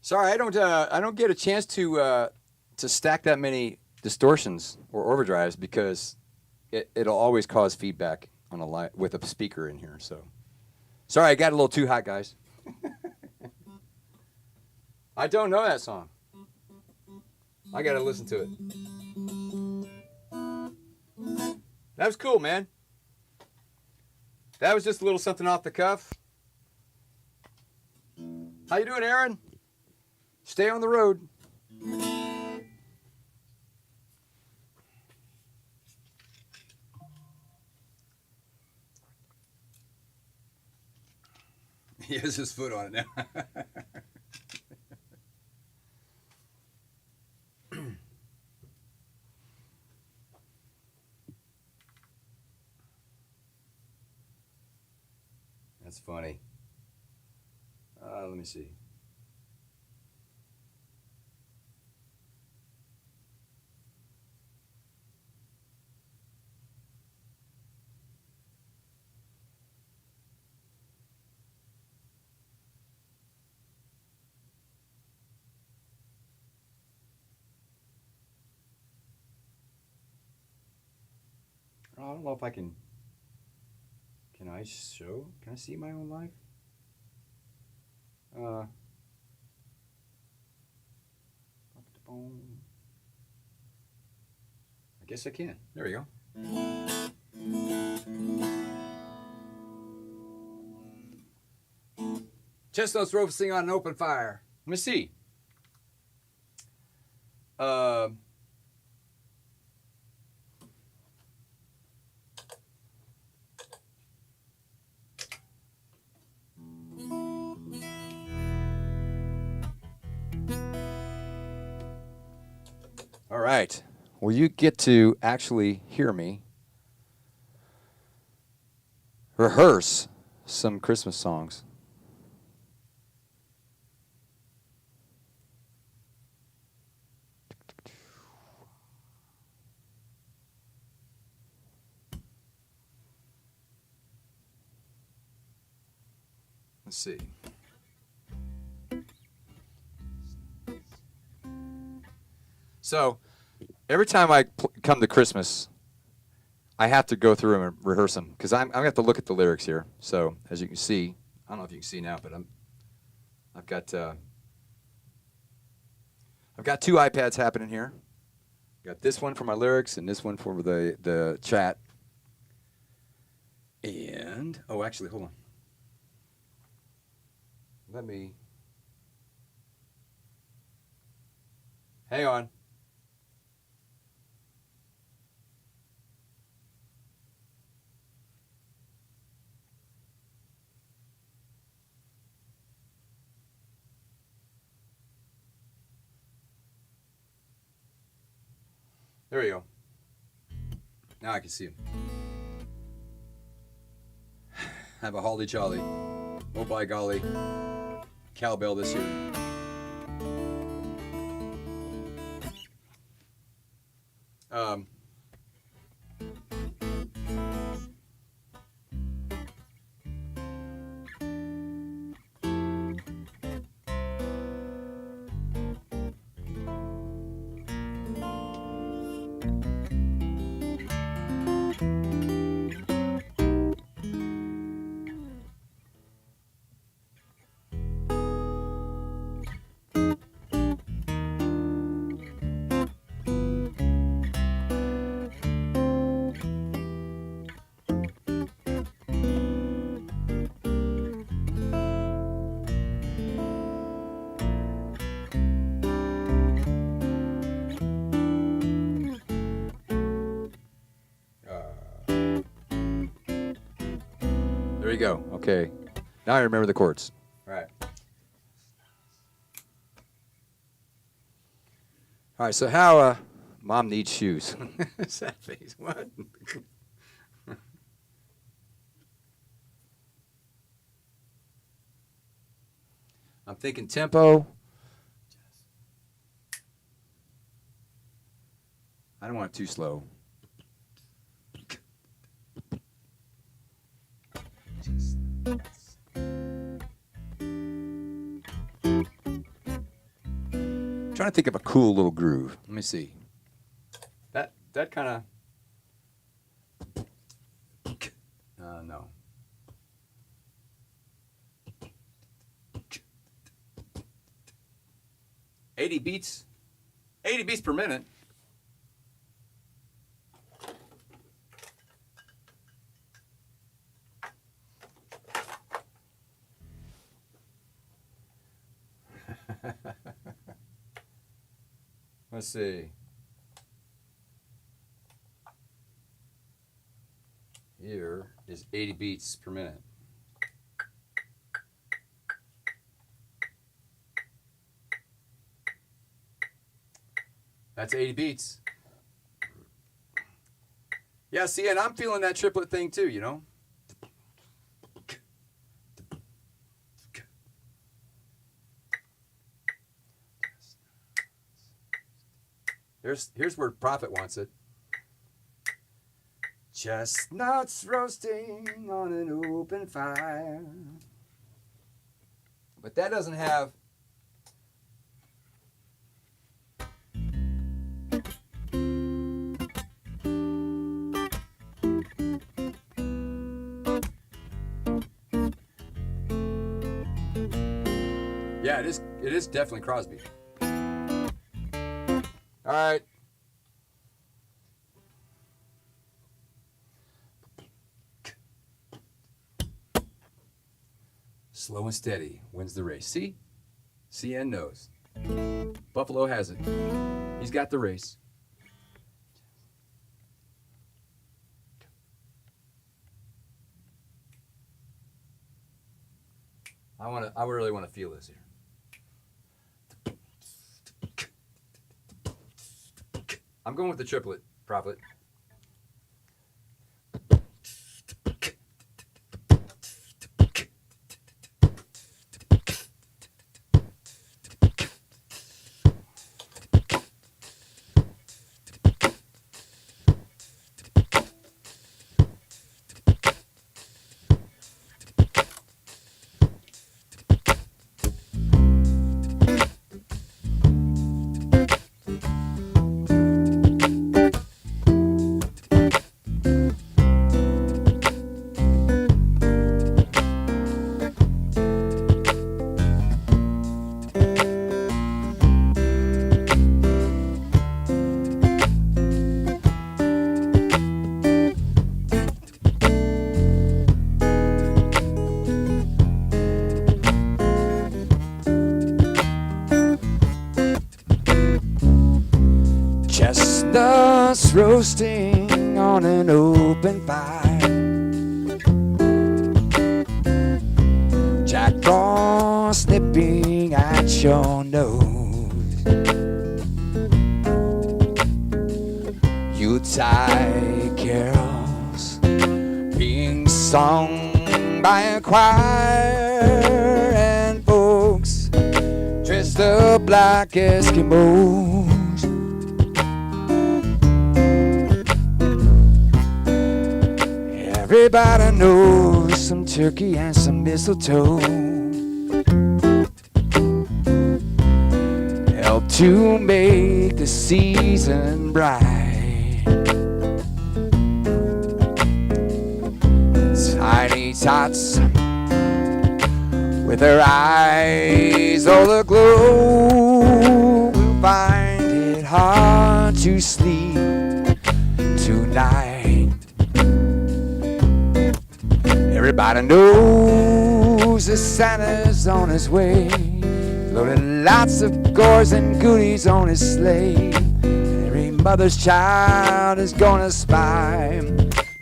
Sorry, I don't get a chance to stack that many distortions or overdrives because it'll always cause feedback on a with a speaker in here. So, sorry, I got a little too hot, guys. I don't know that song. I gotta listen to it. That was cool, man. That was just a little something off the cuff. How you doing, Aaron? Stay on the road. He has his foot on it now. That's funny. Let me see. I don't know if I can. Can I show? Can I see my own life? I guess I can. There we go. Chestnuts roasting on an open fire. Let me see. All right. Well, you get to actually hear me rehearse some Christmas songs. Let's see. So, every time I come to Christmas, I have to go through them and rehearse them because I'm gonna have to look at the lyrics here. So, as you can see, I don't know if you can see now, but I've got two iPads happening here. Got this one for my lyrics and this one for the chat. And oh, actually, hold on. Let me hang on. There we go. Now I can see him. Have a holly jolly. Oh by golly. Cowbell this year. There you go. Okay. Now I remember the chords. All right. All right. So how mom needs shoes. Sad face. What? I'm thinking tempo. I don't want it too slow. trying to think of a cool little groove. Let me see. That kind of no. 80 beats per minute. Let's see. Here is 80 beats per minute. That's 80 beats. Yeah, see, and I'm feeling that triplet thing too, you know? Here's where Prophet wants it. Chestnuts roasting on an open fire. But that doesn't have... Yeah, it is definitely Crosby. All right. Slow and steady wins the race. See? CN knows. Buffalo has it. He's got the race. I really want to feel this here. I'm going with the triplet, Prophet. Chestnuts roasting on an open fire. Jack Frost nipping at your nose. Yuletide carols being sung by a choir, and folks dressed up like Eskimos. Everybody knows some turkey and some mistletoe help to make the season bright. Tiny tots with their eyes all aglow will find it hard to sleep tonight. Everybody knows that Santa's on his way, loading lots of gores and goodies on his sleigh. Every mother's child is gonna spy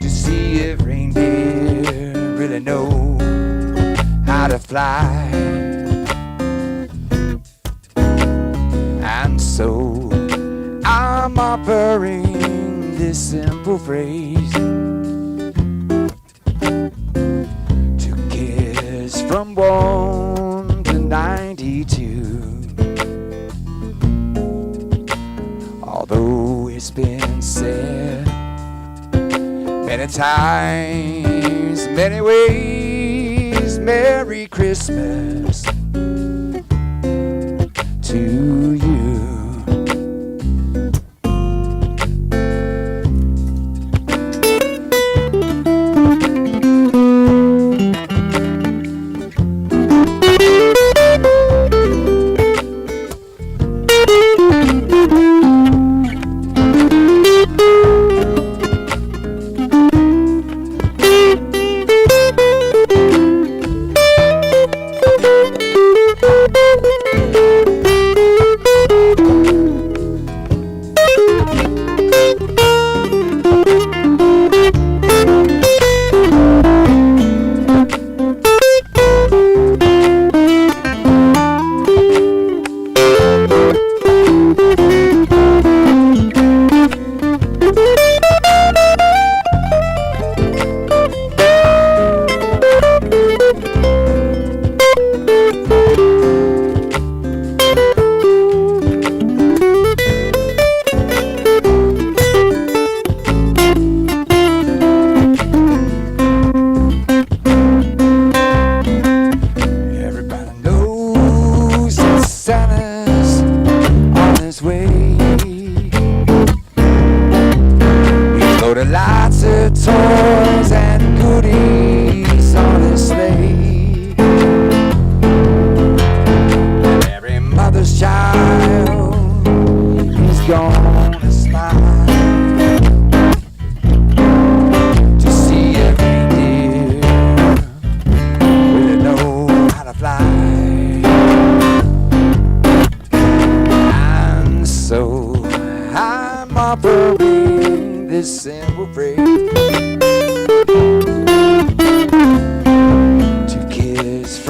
to see if reindeer really know how to fly. And so I'm offering this simple phrase from 1 to 92. Although it's been said many times, many ways, Merry Christmas to you.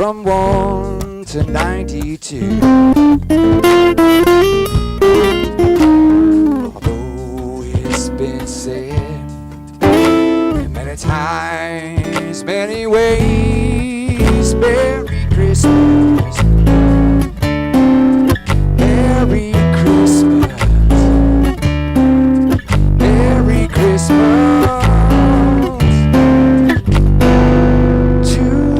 from 1 to 92. Although it's been said many times, many ways, Merry Christmas, Merry Christmas, Merry Christmas to you.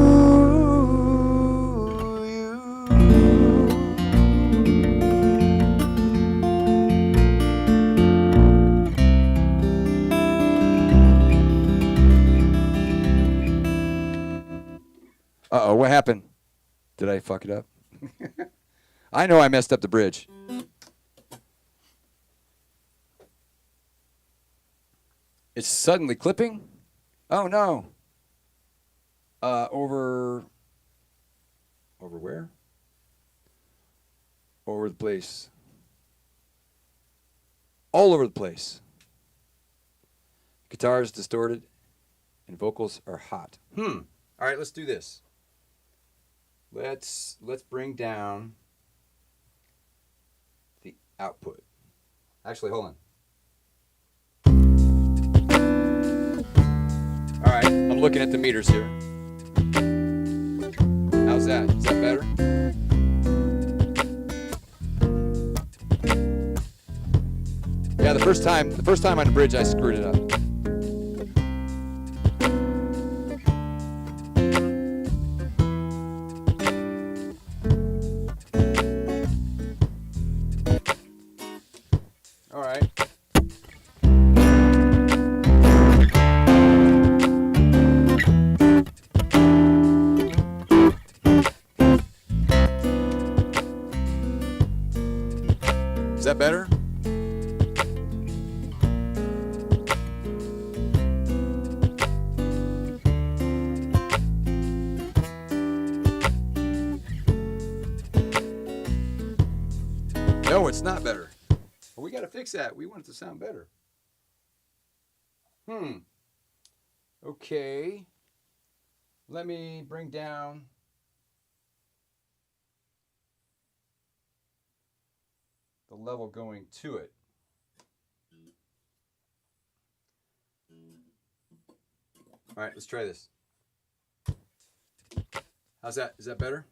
Uh-oh, what happened? Did I fuck it up? I know I messed up the bridge. It's suddenly clipping? Oh, no. Over where? Over the place. All over the place. Guitar is distorted and vocals are hot. All right, let's do this. Let's bring down the output. Actually, hold on. All right, I'm looking at the meters here. How's that? Is that better? Yeah, the first time on the bridge I screwed it up. All right. Is that better? No, it's not better. Well, we got to fix that. We want it to sound better. Okay. Let me bring down the level going to it. All right, let's try this. How's that? Is that better?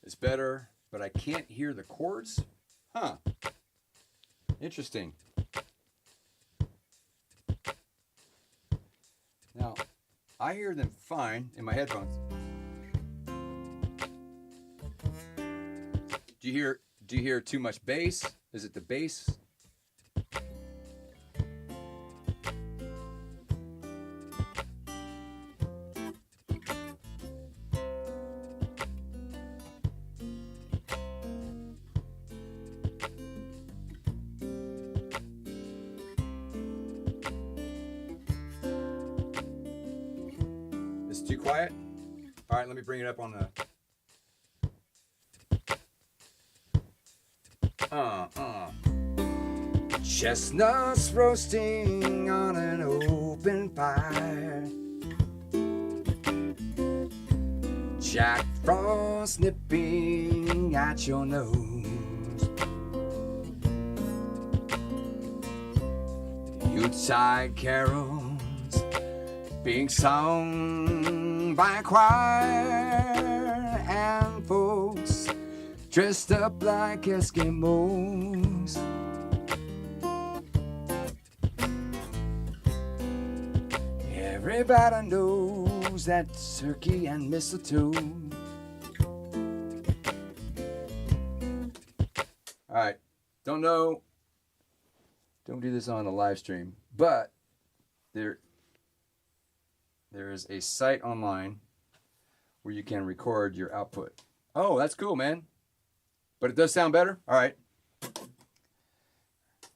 It's better, but I can't hear the chords? Huh. Interesting. Now, I hear them fine in my headphones. Do you hear too much bass? Is it the bass? It's too quiet? All right, let me bring it up on the... Chestnuts roasting on an open fire, Jack Frost nipping at your nose, Yuletide carols being sung by a choir, and folks dressed up like Eskimos. Everybody knows that turkey and mistletoe. All right, don't know Don't do this on the live stream. But there is a site online where you can record your output. Oh, that's cool, man. But it does sound better? All right.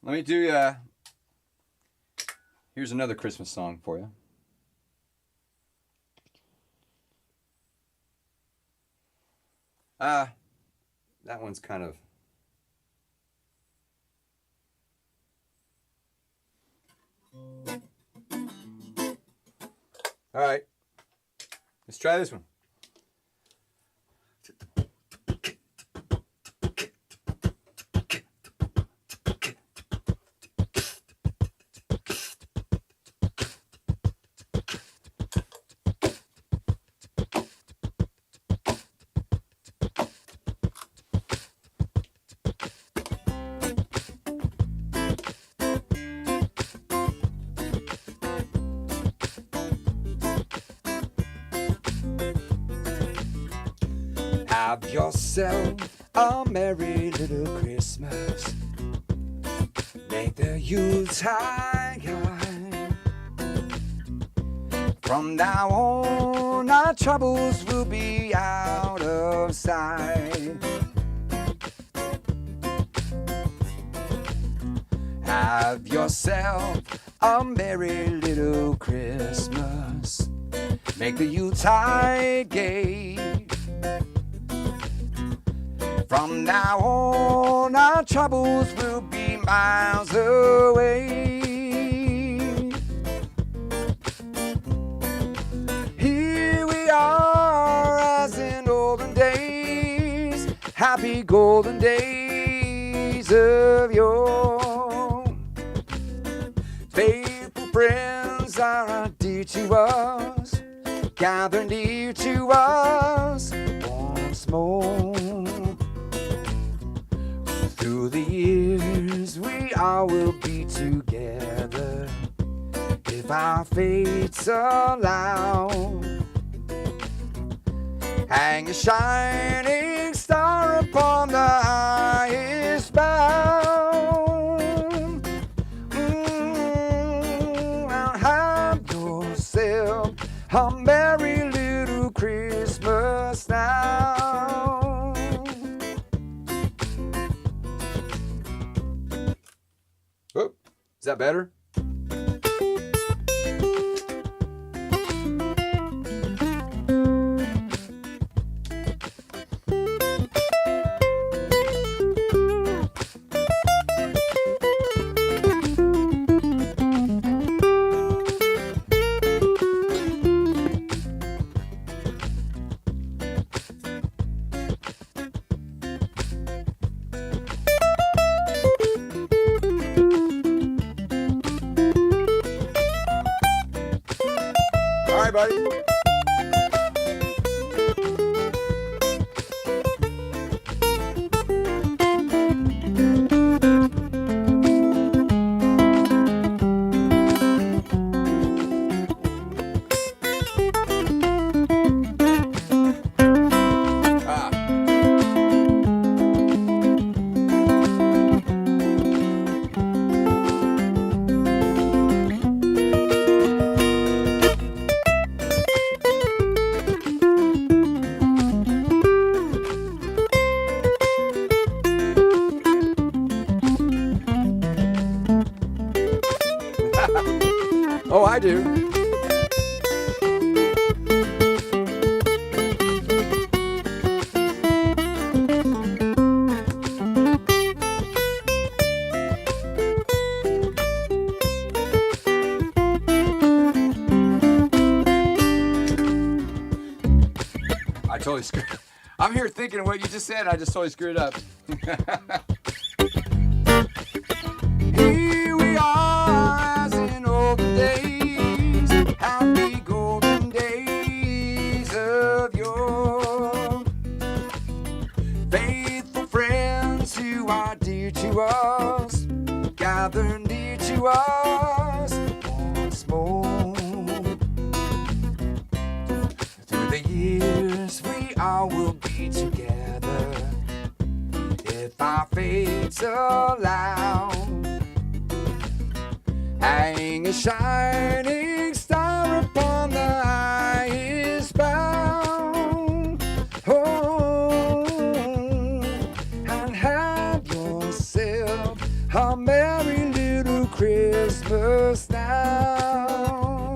Let me do, here's another Christmas song for you. That one's kind of... All right. Let's try this one. Have yourself a merry little Christmas. Make the Yuletide high. From now on, our troubles will be out of sight. Have yourself a merry little Christmas. Make the Yuletide gay. From now on, our troubles will be miles away. Here we are as in olden days, happy golden days of yore. Faithful friends are dear to us, gather near to us once more. Through the years we all will be together, if our fates allow. Hang a shining star upon the highest bough. Now have yourself a merry little Christmas now. Oh, is that better? All right, buddy. Oh, I do. I totally screwed. I'm here thinking of what you just said. I just totally screwed up. Here we are as in olden days, happy golden days of yore. Faithful friends who are dear to us, gather near to us once more. Through the years we all will be together, if our fates allow. hang a shining star upon the highest bough. Oh, and have yourself a merry little Christmas now.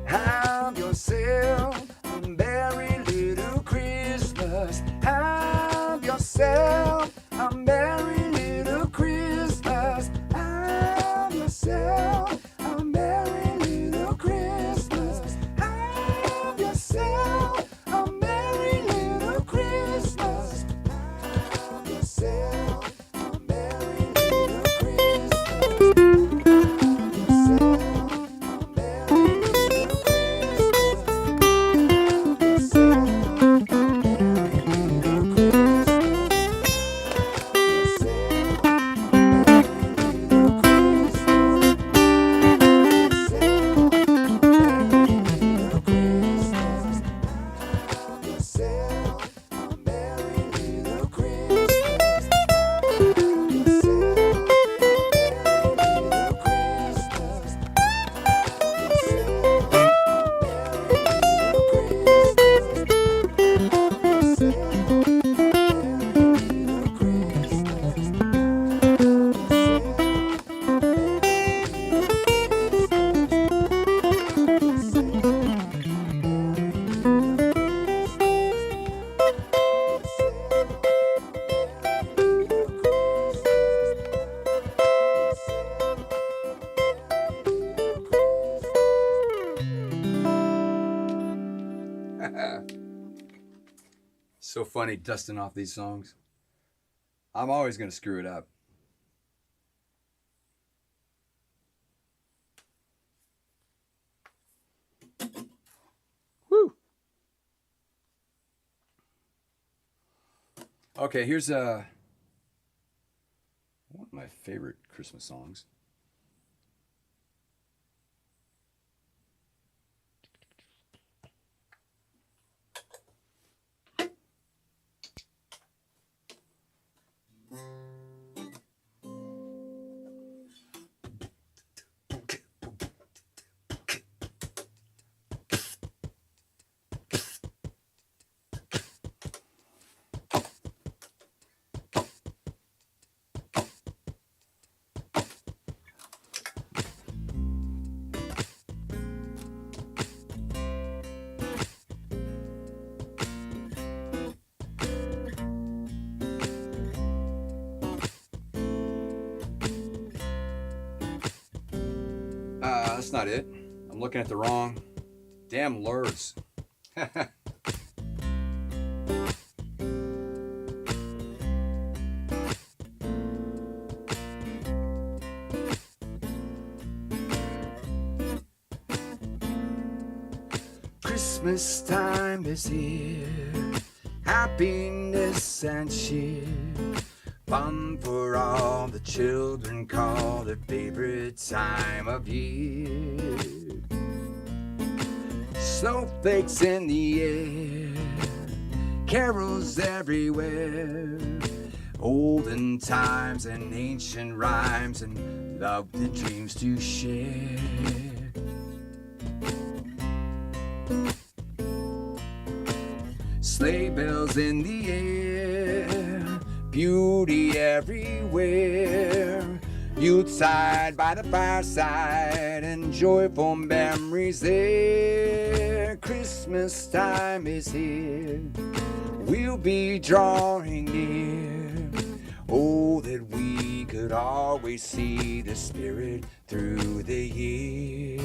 Have yourself a merry little Christmas. Have yourself a merry little Christmas. Have yourself a merry little Christmas. Have yourself a merry little Christmas. Have yourself a merry little Christmas. So funny dusting off these songs. I'm always going to screw it up. Woo! Okay, here's one of my favorite Christmas songs. That's not it. I'm looking at the wrong damn lures. Christmas time is here, happiness and cheer, fun for all the children, call their favorite time of year. Snowflakes in the air, carols everywhere, olden times and ancient rhymes, and love and dreams to share. Sleigh bells in the air, beauty everywhere, Yuletide by the fireside, and joyful memories there. Christmas time is here, we'll be drawing near. Oh, that we could always see the Spirit through the year.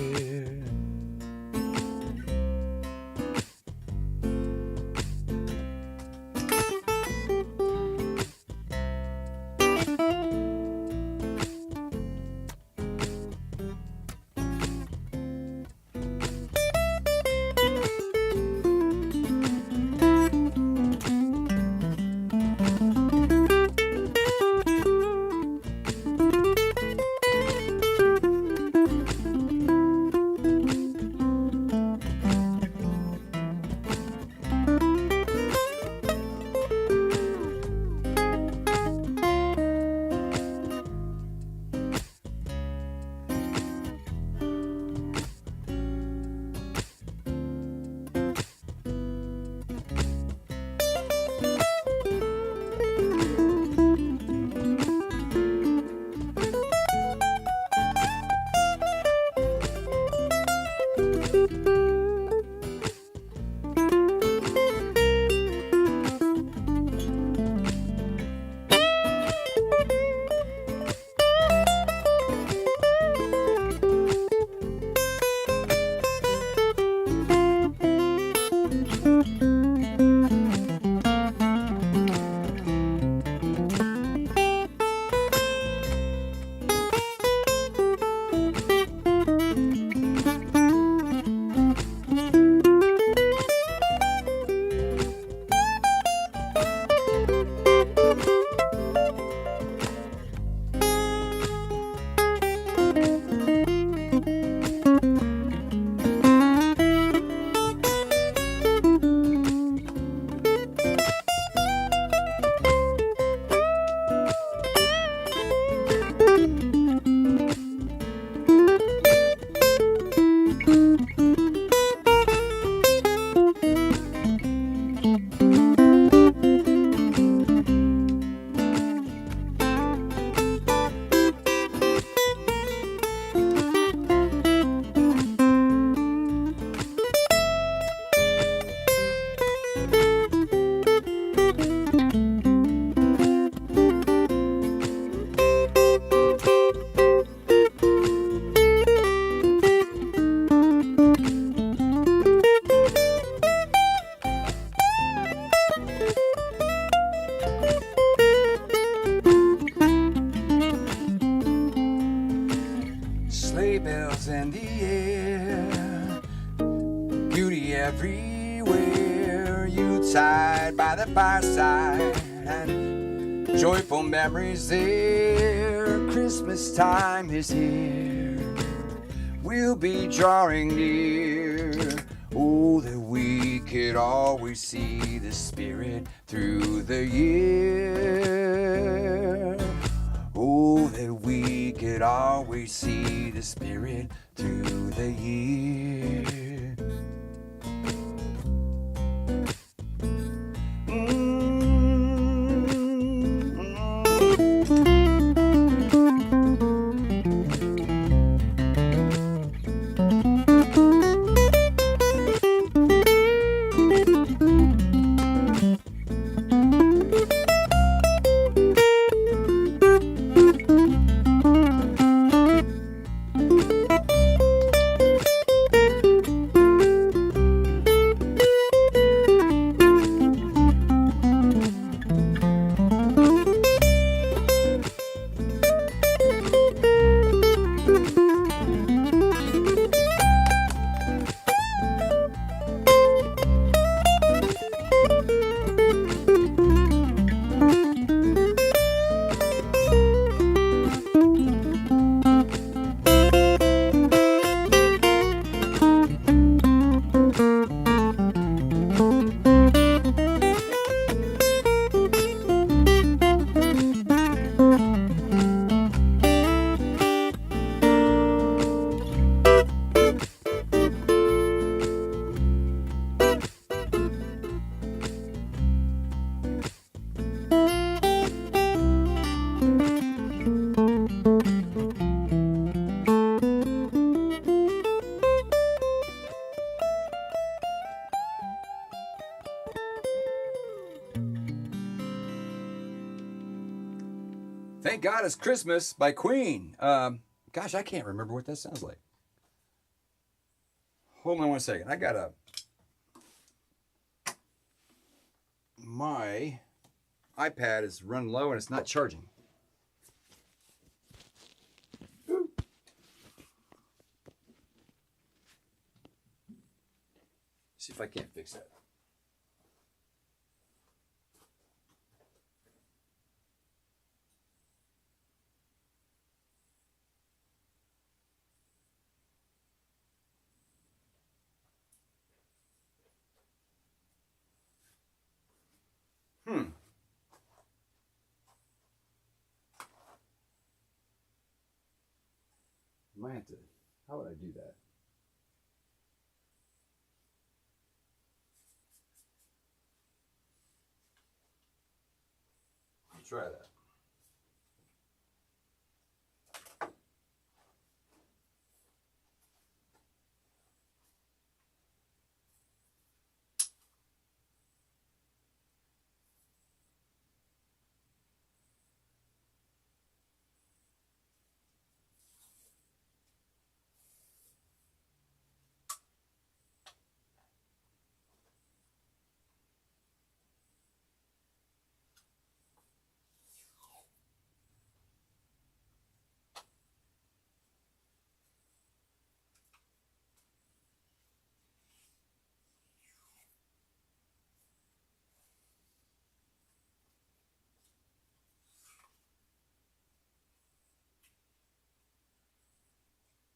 everywhere, Yuletide by the fireside, and joyful memories there. Christmas time is here, we'll be drawing near. Oh, that we could always see the Spirit through the year. Oh, that we could always see the Spirit through the year. Thank God It's Christmas by Queen. Gosh, I can't remember what that sounds like. Hold on one second. I got my iPad is running low and it's not charging. See if I can't fix that. Might have to. How would I do that? I'll try that.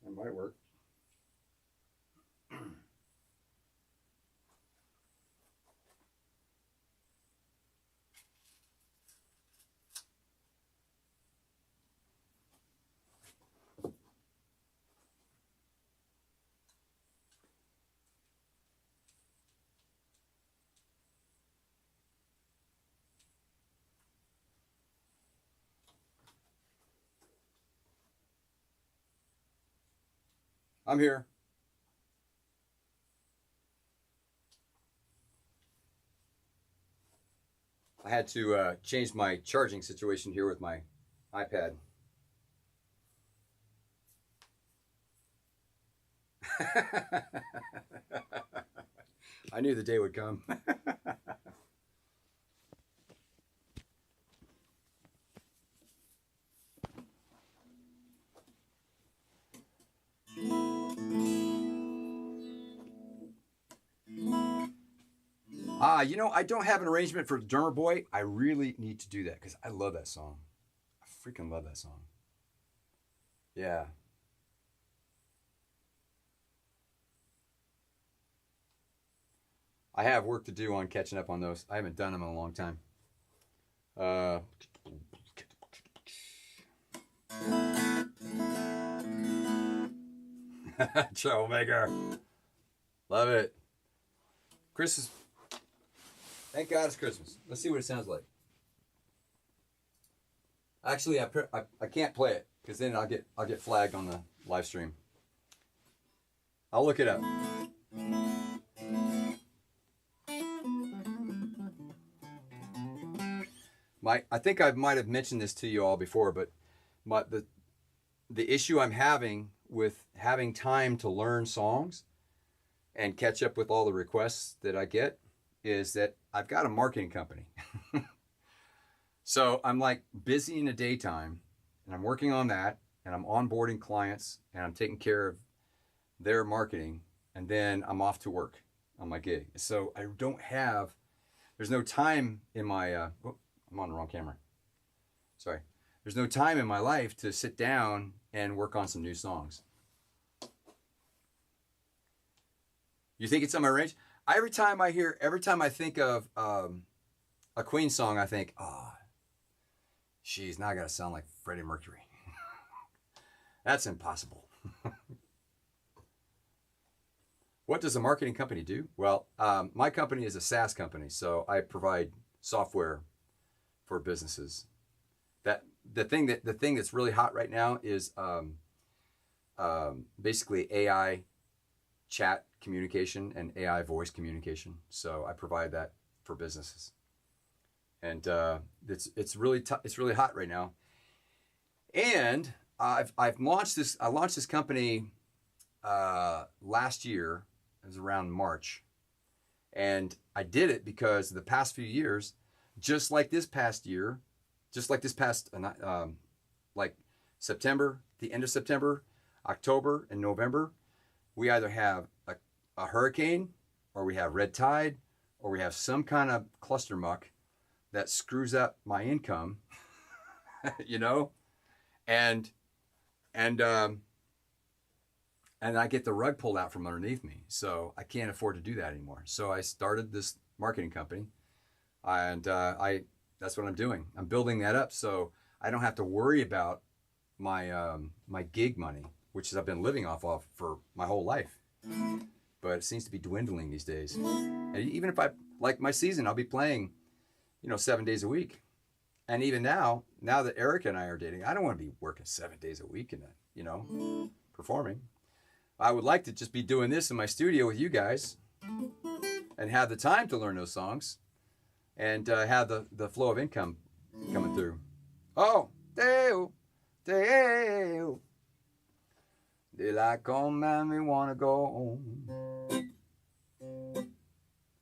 It might work. I'm here. I had to change my charging situation here with my iPad. I knew the day would come. You know, I don't have an arrangement for Drummer Boy. I really need to do that because I love that song. I freaking love that song. Yeah. I have work to do on catching up on those. I haven't done them in a long time. Troublemaker. Love it. Christmas. Thank God it's Christmas. Let's see what it sounds like. Actually, I can't play it because then I'll get flagged on the live stream. I'll look it up. I think I might have mentioned this to you all before, but the issue I'm having with having time to learn songs and catch up with all the requests that I get is that I've got a marketing company. So I'm like busy in the daytime and I'm working on that and I'm onboarding clients and I'm taking care of their marketing and then I'm off to work on my gig. So I don't have, there's no time in my, I'm on the wrong camera. Sorry. There's no time in my life to sit down and work on some new songs. You think it's on my range? Every time I think of a Queen song, I think, oh, geez, now I gotta sound like Freddie Mercury. That's impossible. What does a marketing company do? Well, my company is a SaaS company, so I provide software for businesses. The thing that's really hot right now is basically AI chat communication and AI voice communication. So I provide that for businesses, and it's really hot right now. And I've launched this. I launched this company last year. It was around March, and I did it because the past few years, just like this past year, like September, the end of September, October, and November, we either have a hurricane, or we have red tide, or we have some kind of cluster muck that screws up my income, you know, and I get the rug pulled out from underneath me. So I can't afford to do that anymore. So I started this marketing company, and that's what I'm doing. I'm building that up so I don't have to worry about my my gig money, which I've been living off of for my whole life. But it seems to be dwindling these days. And even if I like my season, I'll be playing, 7 days a week. And even now that Erica and I are dating, I don't want to be working 7 days a week and performing. I would like to just be doing this in my studio with you guys and have the time to learn those songs and have the flow of income coming through. Oh, Deo, Deo. Daylight come and we want to go home.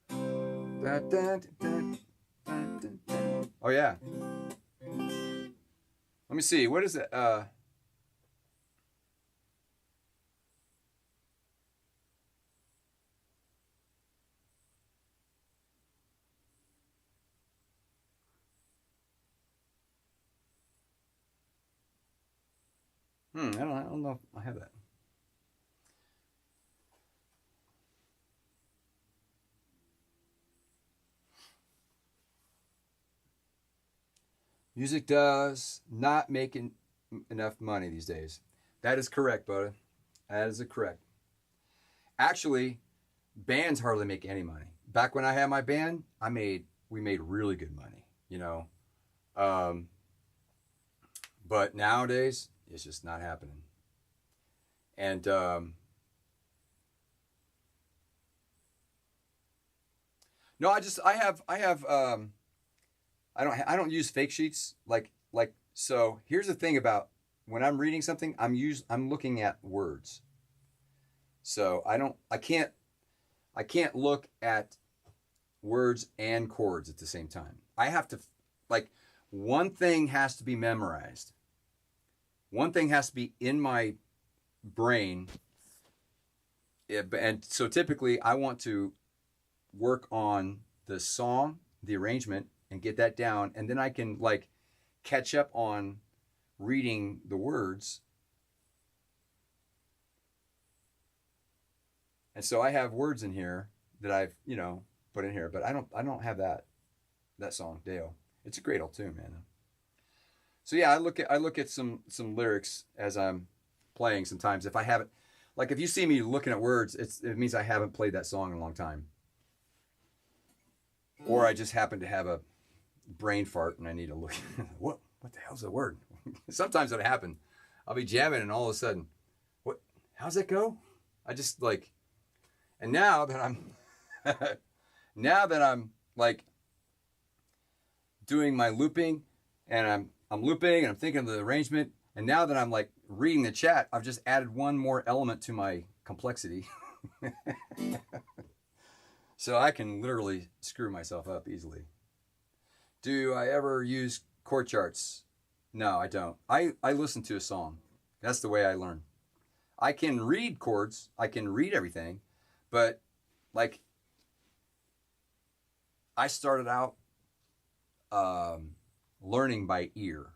Dun, dun, dun, dun, dun, dun. Oh, yeah. Let me see. What is it? I don't know if I have that. Music does not make enough money these days. That is correct, Buddha. That is correct. Actually, bands hardly make any money. Back when I had my band, we made really good money, but nowadays, it's just not happening. And no, I don't use fake sheets like so. Here's the thing about when I'm reading something, I'm looking at words. So I can't look at words and chords at the same time. I have to one thing has to be memorized. One thing has to be in my brain. And so typically I want to work on the song, the arrangement, and get that down, and then I can like catch up on reading the words. And so I have words in here that I've, put in here, but I don't have that song, Deo. It's a great old tune, man. So yeah, I look at some lyrics as I'm playing sometimes. If I haven't, like if you see me looking at words, it means I haven't played that song in a long time. Or I just happen to have a brain fart and I need to look. What the hell's the word? Sometimes it happens. I'll be jamming and all of a sudden, how's that go? I just like, and now that I'm like doing my looping and I'm looping and I'm thinking of the arrangement, and now that I'm like reading the chat, I've just added one more element to my complexity. So I can literally screw myself up easily. Do I ever use chord charts? No, I don't. I listen to a song. That's the way I learn. I can read chords. I can read everything. But like I started out learning by ear.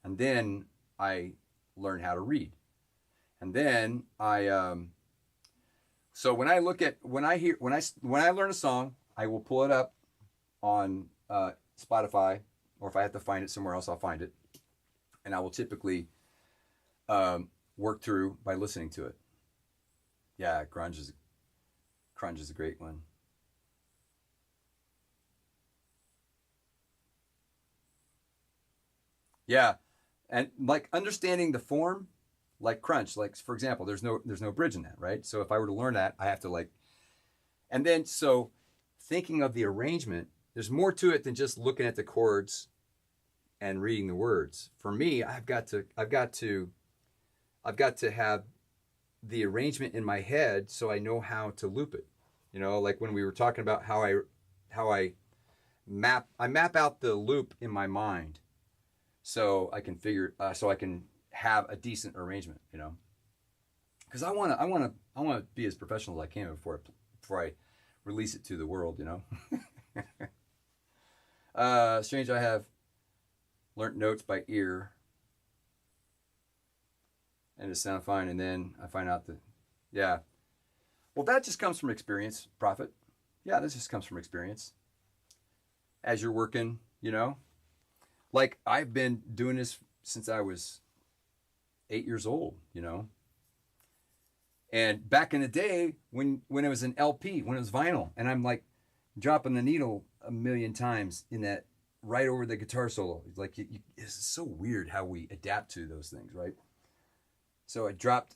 And then I learned how to read. And then so when I learn a song, I will pull it up on Spotify, or if I have to find it somewhere else, I'll find it. And I will typically work through by listening to it. Yeah, grunge is a great one. Yeah, and like understanding the form, like crunch, like for example, there's no bridge in that, right? So if I were to learn that, I have to like, and then so thinking of the arrangement, there's more to it than just looking at the chords and reading the words. For me, I've got to have the arrangement in my head so I know how to loop it. Like when we were talking about how I map out the loop in my mind, so I can have a decent arrangement. Because I want to be as professional as I can before I release it to the world. Strange, I have learnt notes by ear, and it sound fine, and then I find out that, yeah. Well, that just comes from experience, Prophet. Yeah, this just comes from experience. As you're working, like I've been doing this since I was 8 years old, And back in the day when it was an LP, when it was vinyl, and I'm like dropping the needle a million times in that right over the guitar solo. Like it's so weird how we adapt to those things, right? So I dropped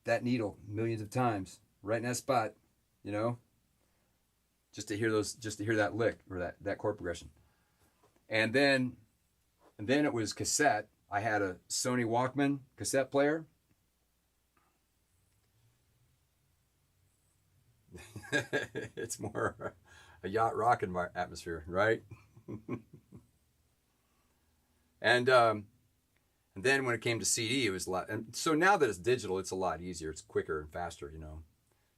that needle millions of times right in that spot, just to hear that lick or that chord progression. And then it was cassette. I had a Sony Walkman cassette player. It's more a yacht rock atmosphere, right? And then when it came to CD, it was a lot. And so now that it's digital, it's a lot easier. It's quicker and faster,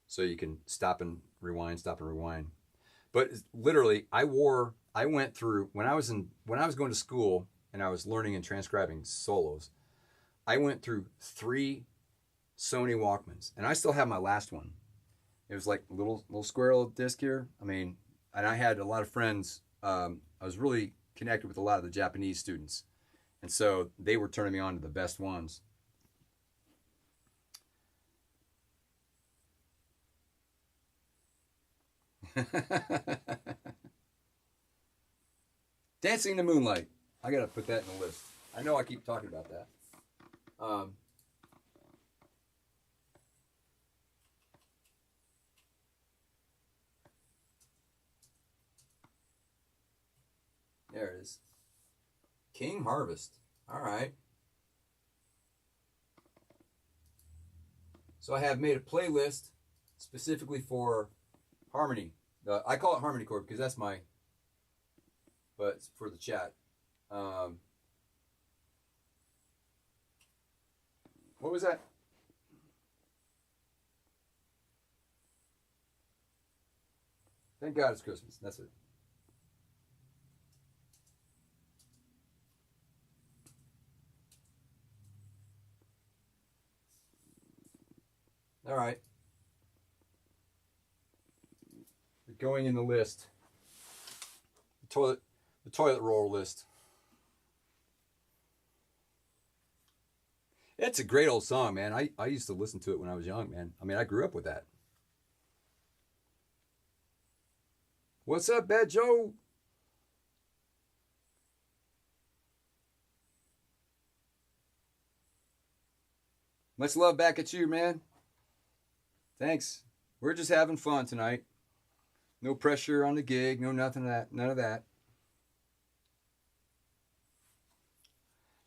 So you can stop and rewind. But literally, I went through when I was going to school and I was learning and transcribing solos. I went through 3 Sony Walkmans, and I still have my last one. It was like a little squirrel disc here. I mean, and I had a lot of friends. I was really connected with a lot of the Japanese students, and so they were turning me on to the best ones. Dancing in the Moonlight. I gotta put that in the list. I know I keep talking about that. There it is. King Harvest. All right. So I have made a playlist specifically for harmony. I call it harmony chord because that's but it's for the chat. What was that? Thank God it's Christmas. That's it. All right. Going in the list. The toilet roll list. It's a great old song, man. I used to listen to it when I was young, man. I mean, I grew up with that. What's up, Bad Joe? Much love back at you, man. Thanks. We're just having fun tonight. No pressure on the gig, no nothing of that, none of that.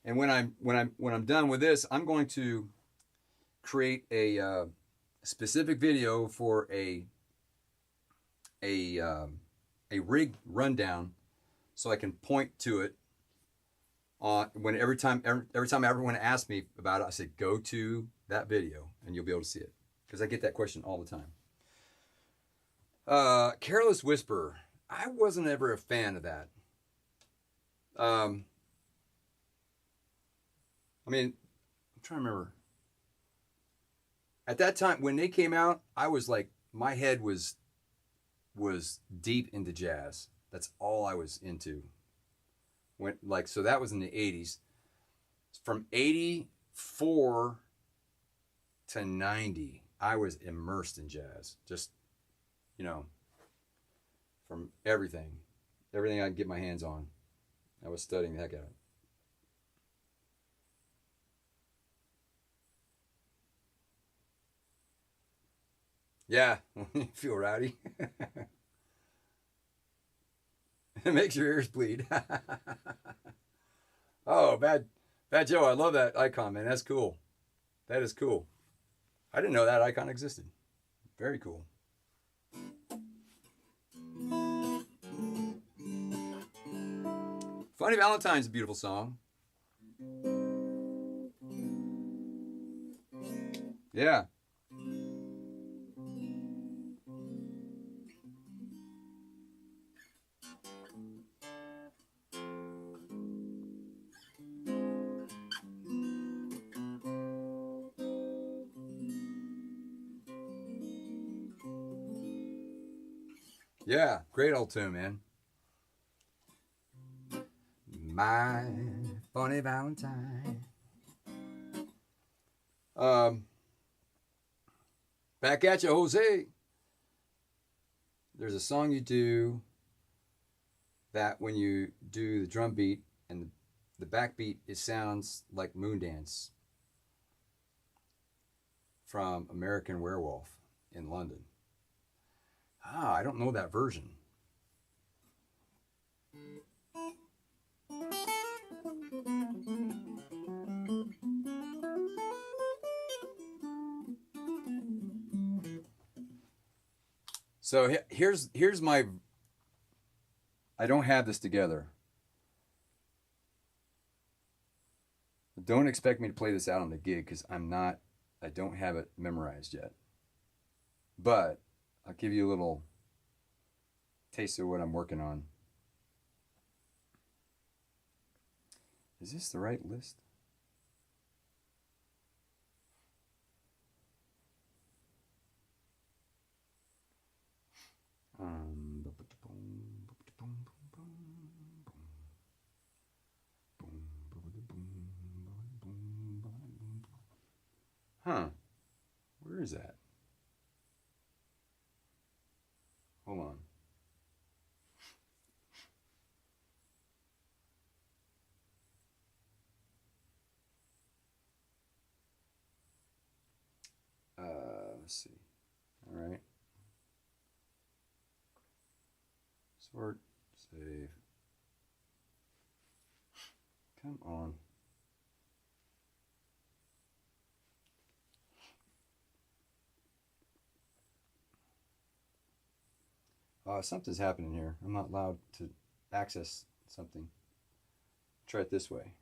And when I'm done with this, I'm going to create a specific video for a rig rundown, so I can point to it on when every time everyone asks me about it, I say go to that video and you'll be able to see it, because I get that question all the time. Careless Whisper. I wasn't ever a fan of that. I mean, I'm trying to remember. At that time, when they came out, I was like, my head was deep into jazz. That's all I was into. So that was in the 80s. From 84 to 90, I was immersed in jazz. Just, from everything I could get my hands on. I was studying the heck out of it. Yeah, you feel rowdy. It makes your ears bleed. Oh, bad Joe, I love that icon, man. That's cool. That is cool. I didn't know that icon existed. Very cool. Funny Valentine's a beautiful song. Yeah. Yeah, great old tune, man. My Funny Valentine. Back at you, Jose. There's a song you do that when you do the drum beat and the backbeat, it sounds like Moondance from American Werewolf in London. I don't know that version. So here's my. I don't have this together. Don't expect me to play this out on the gig, because I don't have it memorized yet. But I'll give you a little taste of what I'm working on. Is this the right list? Huh. Where is that? Hold on. Let's see. All right. Sort, save. Come on. Something's happening here. I'm not allowed to access something. Try it this way.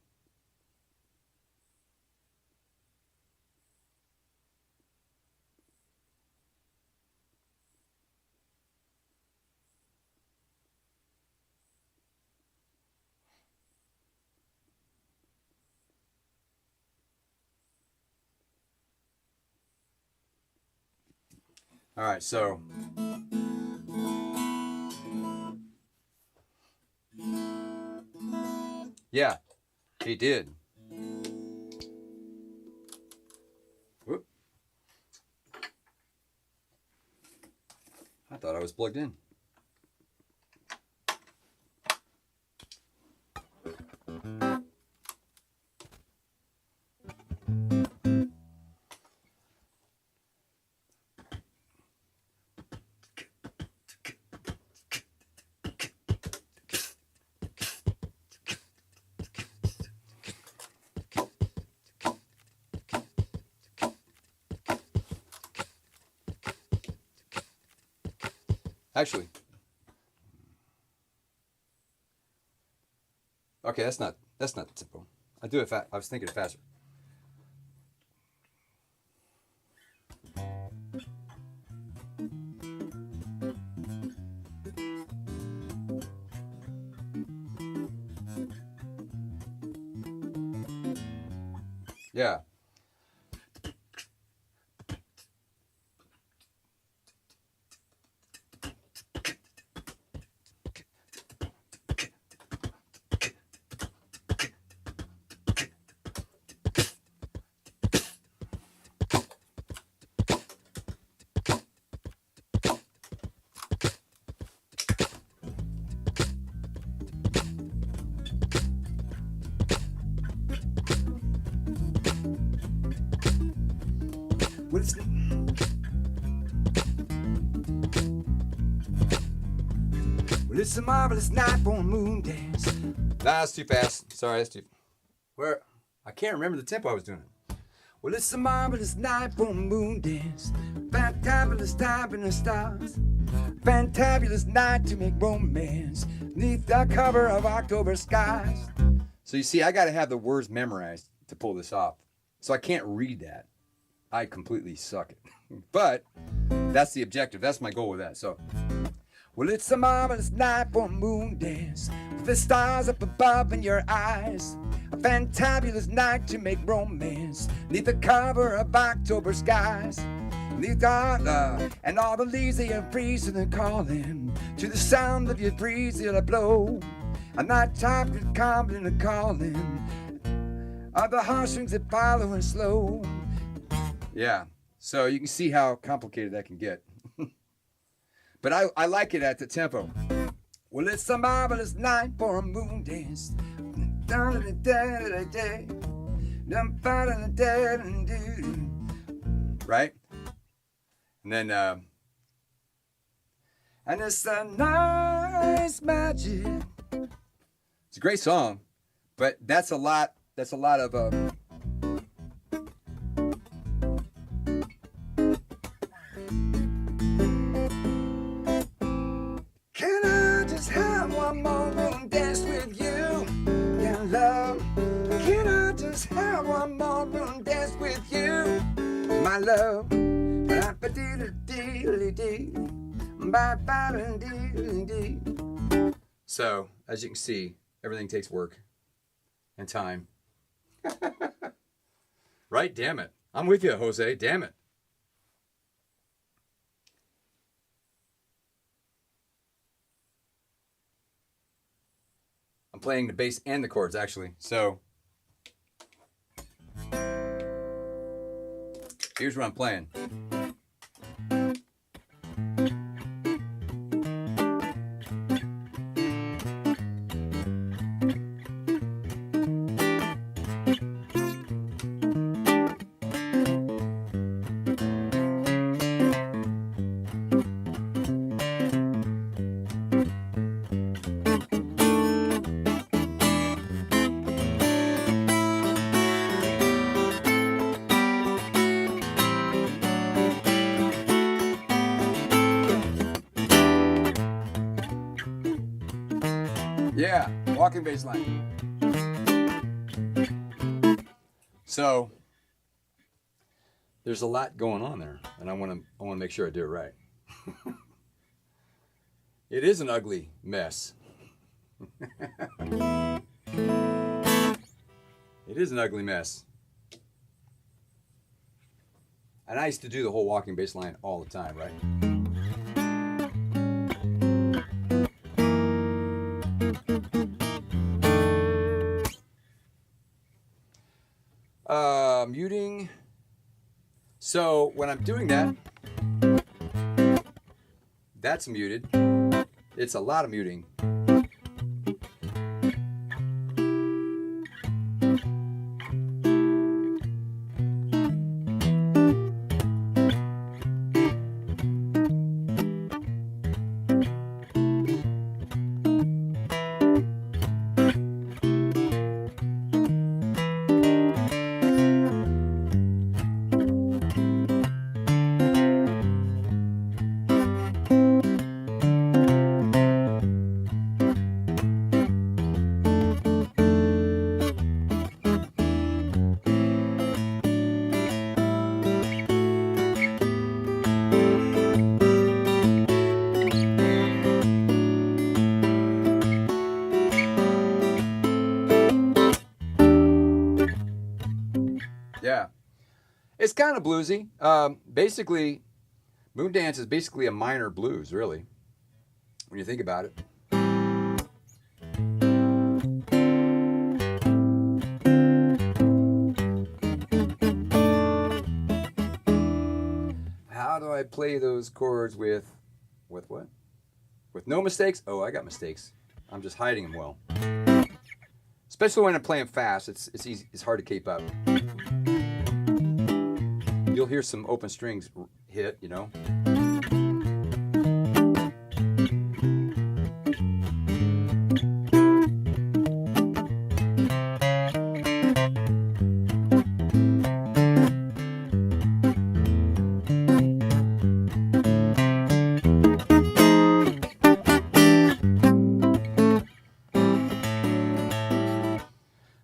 All right, so yeah, he did. Whoop. I thought I was plugged in. Actually, okay, that's not the tempo. I do it fast. I was thinking it faster. Yeah. What's Well, it's a marvelous night for a moon dance. Nah, that's too fast. Sorry, that's too. Where? I can't remember the tempo I was doing. Well, it's a marvelous night for a moon dance. Fantabulous time in the stars. Fantabulous night to make romance. Neath the cover of October skies. So you see, I got to have the words memorized to pull this off. So I can't read that. I completely suck it. But that's the objective. That's my goal with that. So. Well, it's a marvelous night for a moon dance, with the stars up above in your eyes. A fantabulous night to make romance, neath the cover of October skies. Neath and all the leaves they are freezing and calling, to the sound of your breeze it'll blow. A night time to come and calling, of the heartstrings that follow and slow. Yeah, so you can see how complicated that can get. But I like it at the tempo. Well, it's a marvelous night for a moon dance. Right? And then, and it's a nice magic. It's a great song, but that's a lot of, Can I just have one more moon dance with you, yeah, love? Can I just have one more moon dance with you, my love? So, as you can see, everything takes work and time. Right? Damn it. I'm with you, Jose. Damn it. I'm playing the bass and the chords, actually. So, here's what I'm playing. Yeah, walking bass line. So there's a lot going on there, and I want to make sure I do it right. It is an ugly mess. It is an ugly mess. And I used to do the whole walking bass line all the time, right? Muting. So when I'm doing that, that's muted. It's a lot of muting. Yeah, it's kind of bluesy. Basically, Moon Dance is basically a minor blues, really, when you think about it. How do I play those chords with what? With no mistakes? Oh, I got mistakes. I'm just hiding them well. Especially when I'm playing fast, it's easy. It's hard to keep up. You'll hear some open strings hit, you know.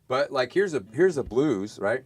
But like here's a blues, right?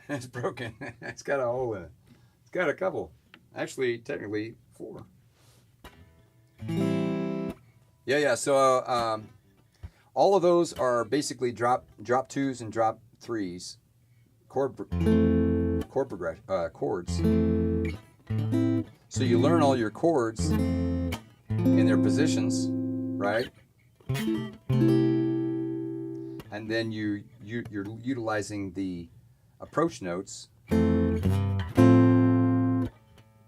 It's broken. It's got a hole in it. It's got a couple. Actually, technically 4. Yeah. So all of those are basically drop 2s and drop 3s chords. So you learn all your chords in their positions, right? And then you're utilizing the approach notes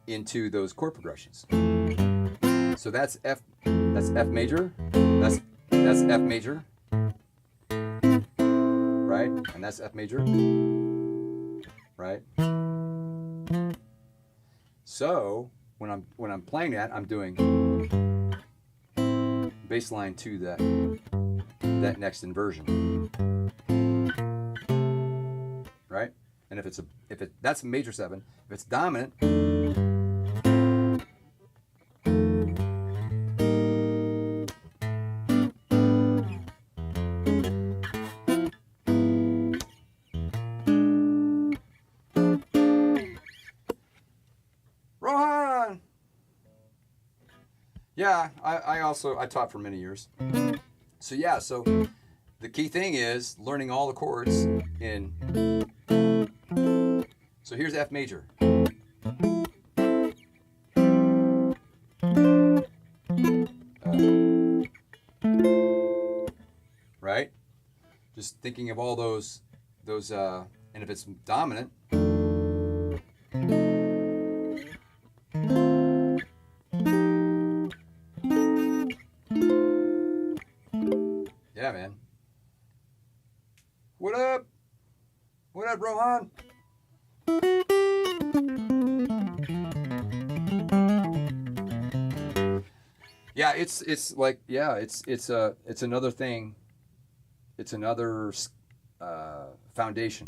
into those chord progressions. So that's F major, that's F major, right? And that's F major, right? So when I'm playing that, I'm doing bass line to that next inversion. Right? And that's a major 7. If it's dominant, Rohan. Yeah, I taught for many years. So yeah, so the key thing is learning all the chords in. So here's F major. Right? Just thinking of all those, and if it's dominant, yeah, man. What up? What up, Rohan? Yeah, it's like, yeah, it's another thing. It's another foundation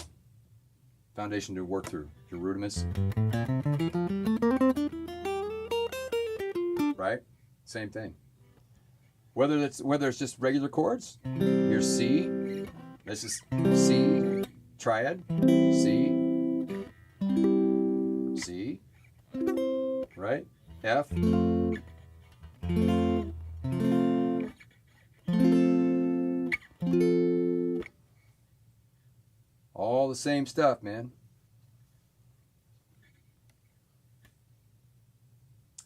to work through your rudiments, right? Same thing. Whether it's just regular chords, here's C. This is C triad, C, C, right? F. All the same stuff, man.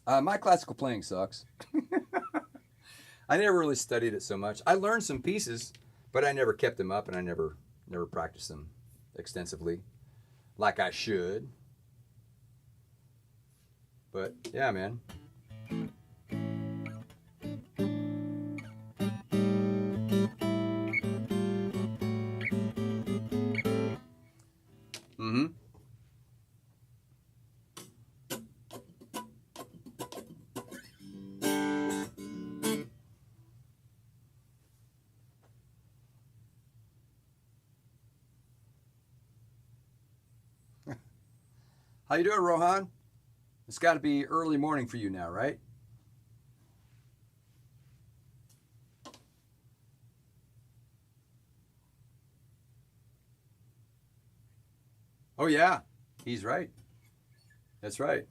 My classical playing sucks. I never really studied it so much. I learned some pieces, but I never kept them up, and I never practiced them extensively like I should. But yeah, man. Mm-hmm. How you doing, Rohan? It's got to be early morning for you now, right? Oh yeah, he's right. That's right.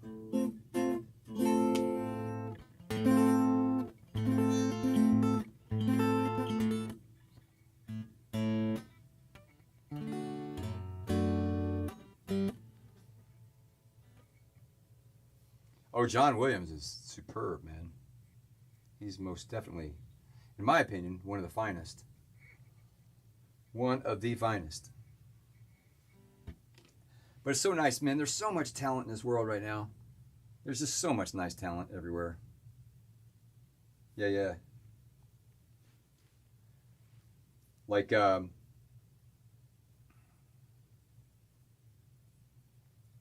Oh, John Williams is superb, man. He's most definitely, in my opinion, one of the finest. One of the finest. But it's so nice, man. There's so much talent in this world right now. There's just so much nice talent everywhere. Yeah, yeah. Like, they're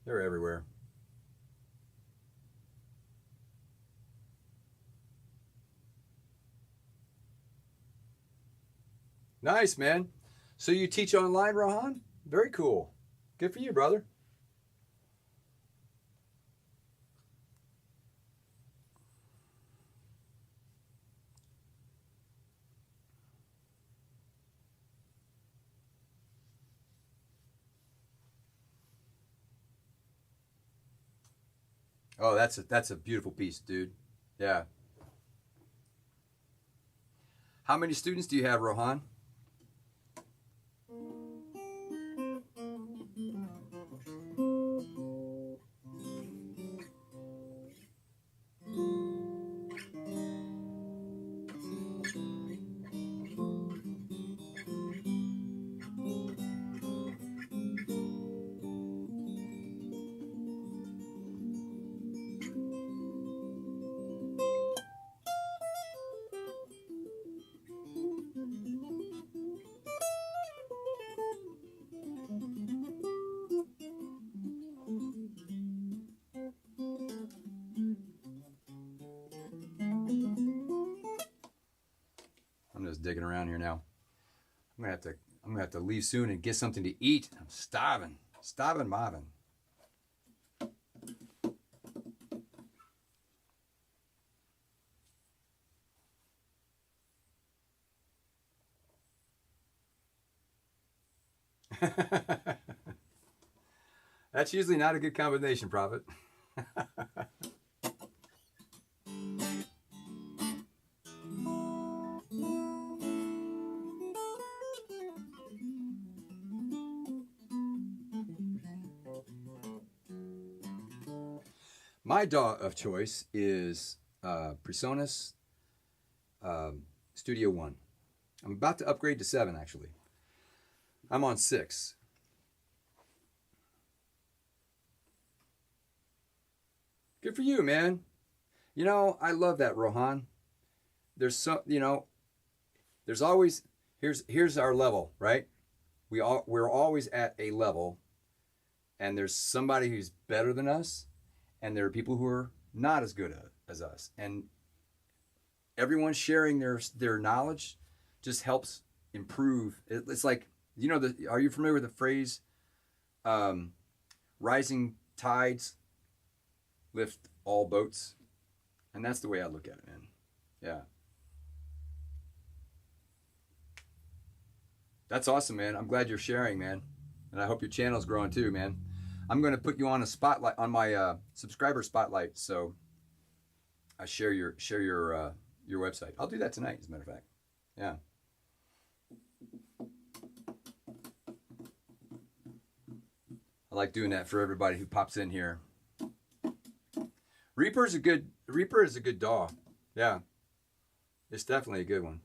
everywhere. Nice, man. So you teach online, Rohan? Very cool. Good for you, brother. Oh, that's a beautiful piece, dude. Yeah. How many students do you have, Rohan? I'm just digging around here now. I'm gonna have to leave soon and get something to eat. I'm starving. Starving Marvin. That's usually not a good combination, Prophet. My DAW of choice is Presonus Studio 1. I'm about to upgrade to 7, actually. I'm on 6. Good for you, man. You know, I love that, Rohan. There's there's always, here's our level, right? We're always at a level, and there's somebody who's better than us, and there are people who are not as good as us, and everyone sharing their knowledge just helps improve. It's like, you know, are you familiar with the phrase, rising tides lift all boats? And that's the way I look at it, man. Yeah. That's awesome, man. I'm glad you're sharing, man. And I hope your channel's growing too, man. I'm going to put you on a spotlight, on my subscriber spotlight, so I share your website. I'll do that tonight, as a matter of fact. Yeah. I like doing that for everybody who pops in here. Reaper is a good DAW. Yeah. It's definitely a good one.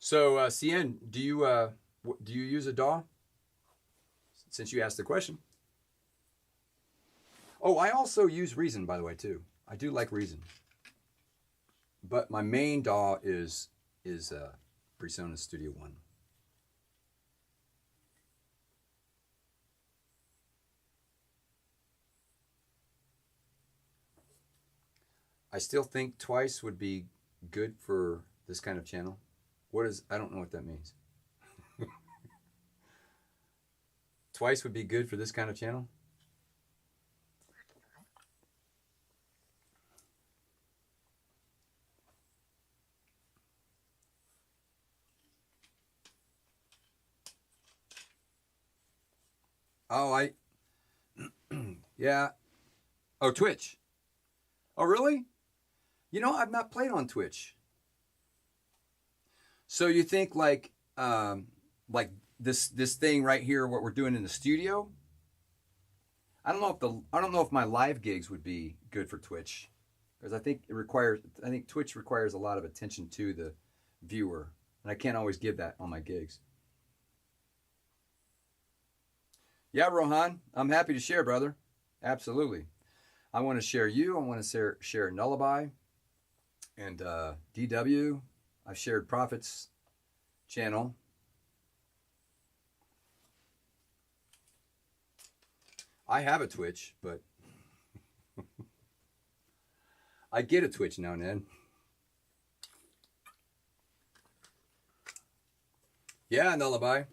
So, CN, do you use a DAW? Since you asked the question. Oh, I also use Reason, by the way, too. I do like Reason. But my main DAW is PreSonus Studio One. I still think Twice would be good for this kind of channel. I don't know what that means. Twice would be good for this kind of channel? Oh, yeah. Oh, Twitch. Oh, really? You know, I've not played on Twitch. So you think like this thing right here, what we're doing in the studio? I don't know if my live gigs would be good for Twitch, because I think Twitch requires a lot of attention to the viewer, and I can't always give that on my gigs. Yeah, Rohan, I'm happy to share, brother. Absolutely. I want to share you. I want to share Nullabye and DW. I've shared Prophet's channel. I have a Twitch, but I get a Twitch now and then. Yeah, Nullabye.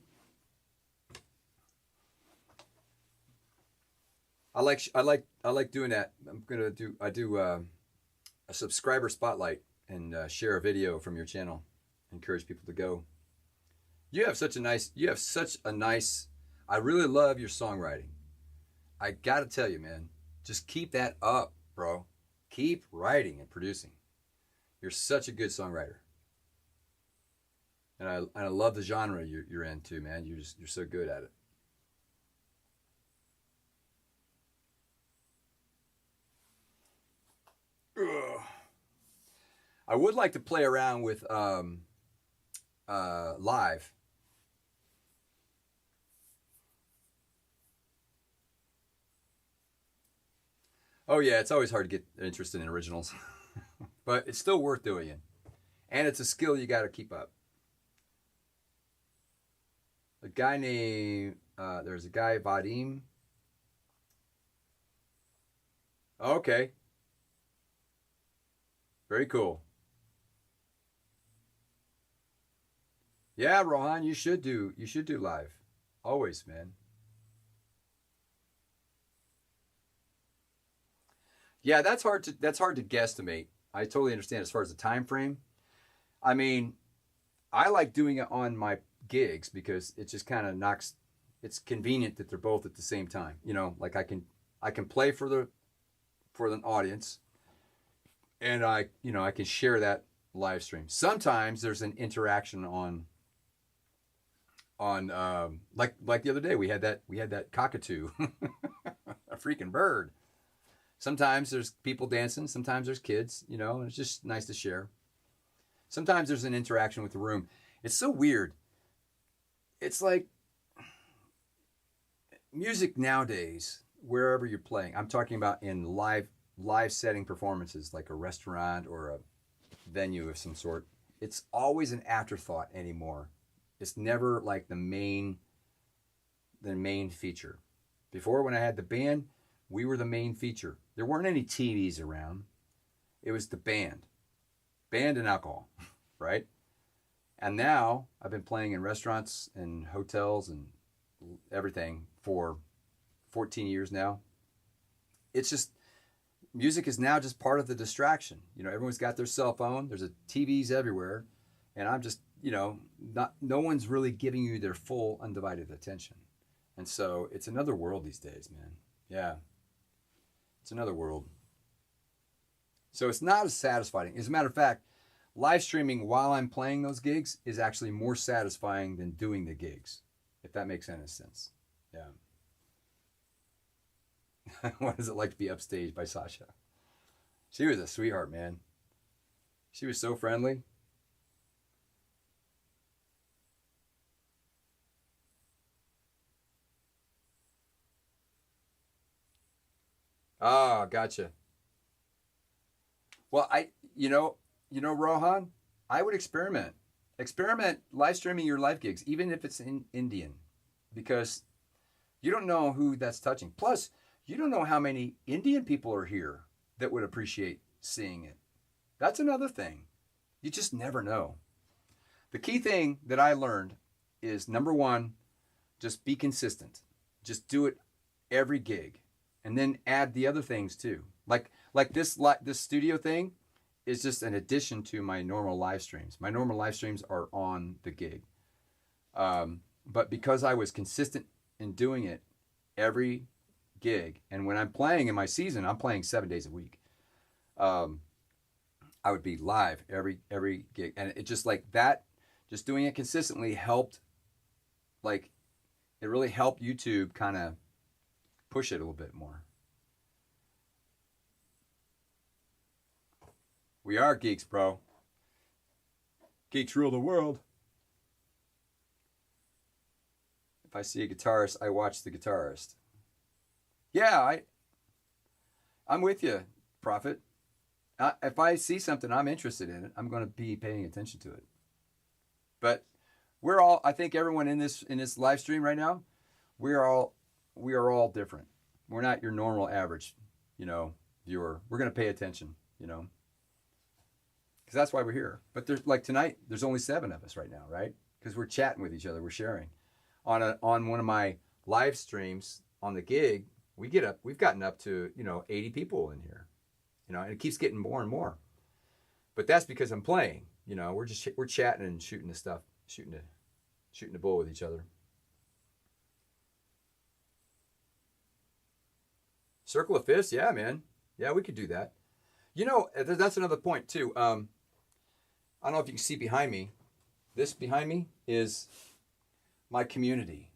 I like doing that. I do a subscriber spotlight and share a video from your channel. Encourage people to go. You have such a nice. I really love your songwriting. I gotta tell you, man, just keep that up, bro. Keep writing and producing. You're such a good songwriter, and I love the genre you're in too, man. You're so good at it. Ugh. I would like to play around with live. Oh yeah, it's always hard to get interested in originals, but it's still worth doing it, and it's a skill you got to keep up. A guy named there's a guy Vadim. Okay. Very cool. Yeah, Rohan, you should do live. Always, man. Yeah, that's hard to guesstimate. I totally understand as far as the time frame. I mean, I like doing it on my gigs because it just kind of it's convenient that they're both at the same time. You know, like I can play for the audience, and I can share that live stream. Sometimes there's an interaction on like the other day we had that cockatoo, a freaking bird. Sometimes there's people dancing, sometimes there's kids, and it's just nice to share. Sometimes there's an interaction with the room. It's so weird. It's like music nowadays, wherever you're playing. I'm talking about in live setting performances, like a restaurant or a venue of some sort. it's always an afterthought anymore. It's never like the main feature. Before, when I had the band, we were the main feature. There weren't any TVs around. It was the band and alcohol, right? And now I've been playing in restaurants and hotels and everything for 14 years now. It's just, music is now just part of the distraction. You know, everyone's got their cell phone. There's TVs everywhere. And I'm just, you know, no one's really giving you their full undivided attention. And so it's another world these days, man. Yeah. It's another world. So it's not as satisfying. As a matter of fact, live streaming while I'm playing those gigs is actually more satisfying than doing the gigs, if that makes any sense. Yeah. What is it like to be upstaged by Sasha? She was a sweetheart, man. She was so friendly. Ah, gotcha. Well, Rohan, I would experiment. Experiment live streaming your live gigs, even if it's in Indian, because you don't know who that's touching. Plus, you don't know how many Indian people are here that would appreciate seeing it. That's another thing. You just never know. The key thing that I learned is, number one, just be consistent. Just do it every gig, and then add the other things too. Like this studio thing is just an addition to my normal live streams. My normal live streams are on the gig. But because I was consistent in doing it every gig, and when I'm playing in my season, I'm playing 7 days a week. I would be live every gig, and it just like that. Just doing it consistently helped. Like, it really helped YouTube kind of push it a little bit more. We are geeks, bro. Geeks rule the world. If I see a guitarist, I watch the guitarist. Yeah, I'm with you, Prophet. If I see something I'm interested in it, I'm going to be paying attention to it. But I think everyone in this live stream right now, we are all different. We're not your normal average, viewer. We're going to pay attention, because that's why we're here. But there's like tonight, there's only 7 of us right now, right? Because we're chatting with each other, we're sharing. On one of my live streams on the gig, we've gotten up to 80 people in here, and it keeps getting more and more. But that's because I'm playing. We're chatting and shooting the stuff, shooting the bull with each other. Circle of Fists, yeah, man. Yeah, we could do that. That's another point too. I don't know if you can see behind me. This behind me is my community,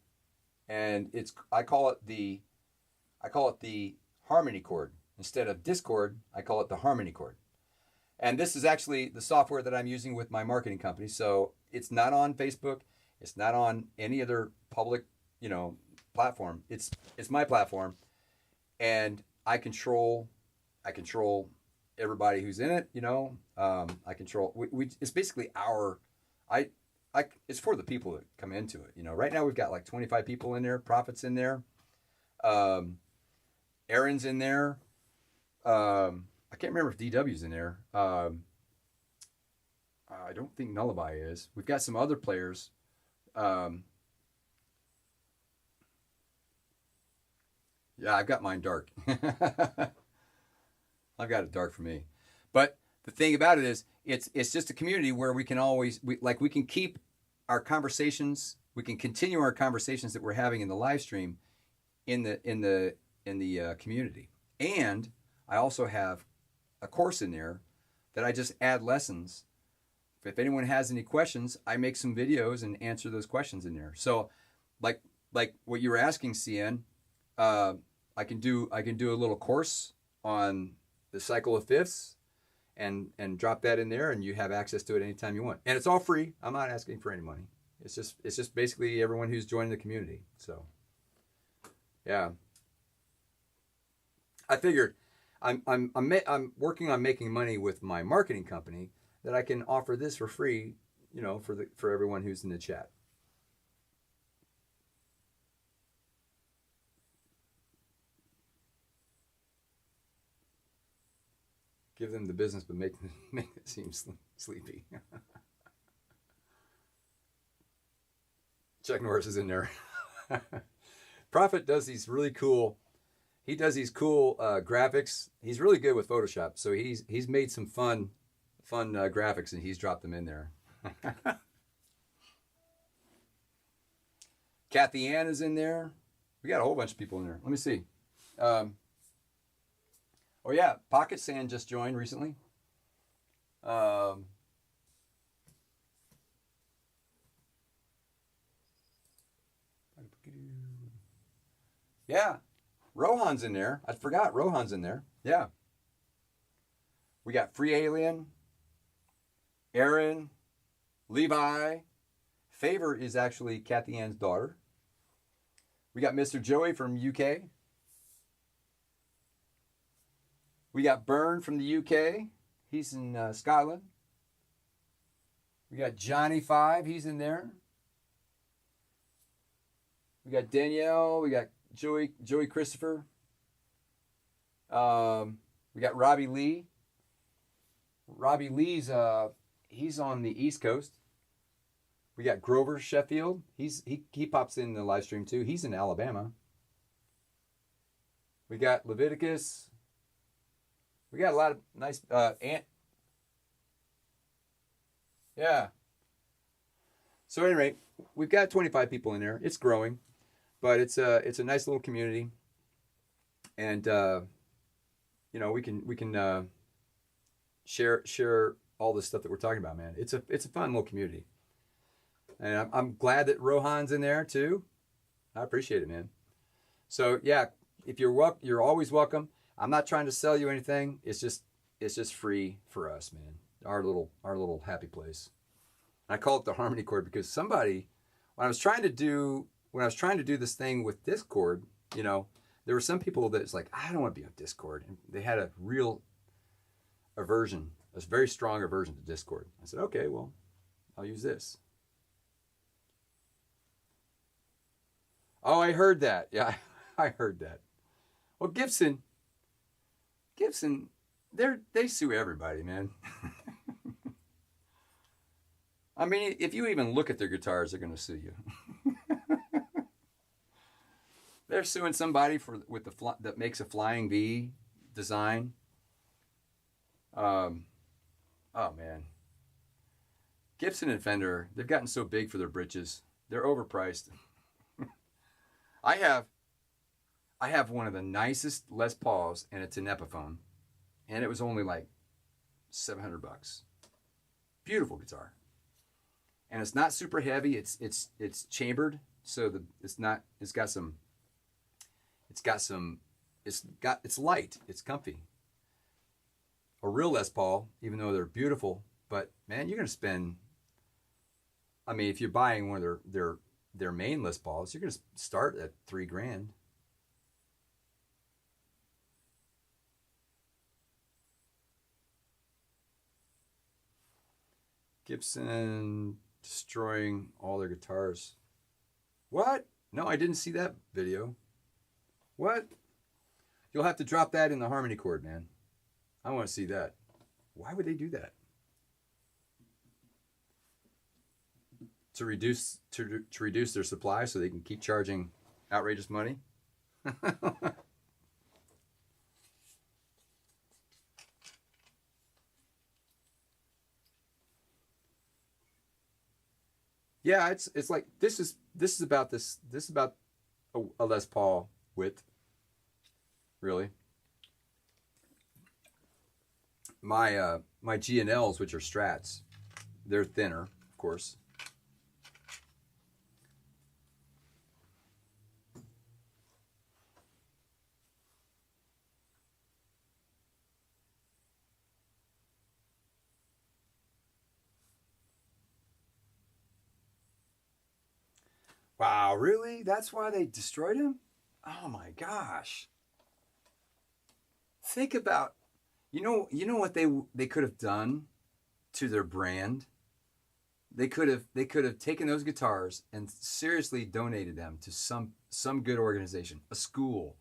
and I call it the harmony chord. Instead of Discord, I call it the harmony chord. And this is actually the software that I'm using with my marketing company. So it's not on Facebook. It's not on any other public, platform. It's my platform, and I control everybody who's in it. I control. It's basically it's for the people that come into it. Right now we've got like 25 people in there. Profits in there. Aaron's in there. I can't remember if DW's in there. I don't think Nullabye is. We've got some other players. Yeah, I've got mine dark. I've got it dark for me. But the thing about it is, it's just a community where we can keep our conversations. We can continue our conversations that we're having in the live stream, in the community. And I also have a course in there that I just add lessons. If anyone has any questions, I make some videos and answer those questions in there. So, like what you were asking, CN, I can do a little course on the cycle of fifths, and drop that in there, and you have access to it anytime you want. And it's all free. I'm not asking for any money. It's just basically everyone who's joining the community. So, yeah. I figured I'm working on making money with my marketing company, that I can offer this for free, for everyone who's in the chat. Give them the business, but make it seem sleepy. Chuck Norris is in there. Prophet does these really cool. He does these cool graphics. He's really good with Photoshop, so he's made some fun graphics, and he's dropped them in there. Kathy Ann is in there. We got a whole bunch of people in there. Let me see. Oh yeah, Pocket Sand just joined recently. Yeah, Rohan's in there. I forgot Rohan's in there. Yeah. We got Free Alien, Aaron, Levi. Favor is actually Kathy Ann's daughter. We got Mr. Joey from UK. We got Byrne from the UK. He's in Scotland. We got Johnny 5. He's in there. We got Danielle. We got Joey Christopher. We got Robbie Lee. Robbie Lee's he's on the East Coast. We got Grover Sheffield. He pops in the live stream too. He's in Alabama. We got Leviticus. We got a lot of nice Ant. Yeah. So at any rate, we've got 25 people in there. It's growing, but it's a nice little community, and we can share all this stuff that we're talking about, man. It's a fun little community, and I'm glad that Rohan's in there too. I appreciate it, man. So yeah, if you're always welcome. I'm not trying to sell you anything. It's just free for us, man. Our little happy place. I call it the harmony chord because somebody, when I was trying to do this thing with Discord, there were some people that's like, I don't want to be on Discord, and they had a real aversion, a very strong aversion to Discord. I said, okay, well, I'll use this. Oh, I heard that. Yeah, I heard that. Well, Gibson, they sue everybody, man. I mean, if you even look at their guitars, they're going to sue you. They're suing somebody that makes a Flying V design. Oh man, Gibson and Fender, they've gotten so big for their britches. They're overpriced. I have one of the nicest Les Pauls, and it's an Epiphone, and it was only like $700. Beautiful guitar, and it's not super heavy. It's chambered, so it's light. It's comfy. A real Les Paul, even though they're beautiful, but man, you're gonna spend. I mean, if you're buying one of their main Les Pauls, you're gonna start at $3,000. Gibson destroying all their guitars. What? No, I didn't see that video. What? You'll have to drop that in the harmony chord, man. I want to see that. Why would they do that? To reduce their supply so they can keep charging outrageous money? Yeah, it's like this is about a Les Paul width. Really. My G&Ls, which are Strats, they're thinner, of course. Wow, really? That's why they destroyed him? Oh my gosh. Think about, you know what they could have done? to their brand. They could have taken those guitars and seriously donated them to some good organization, a school,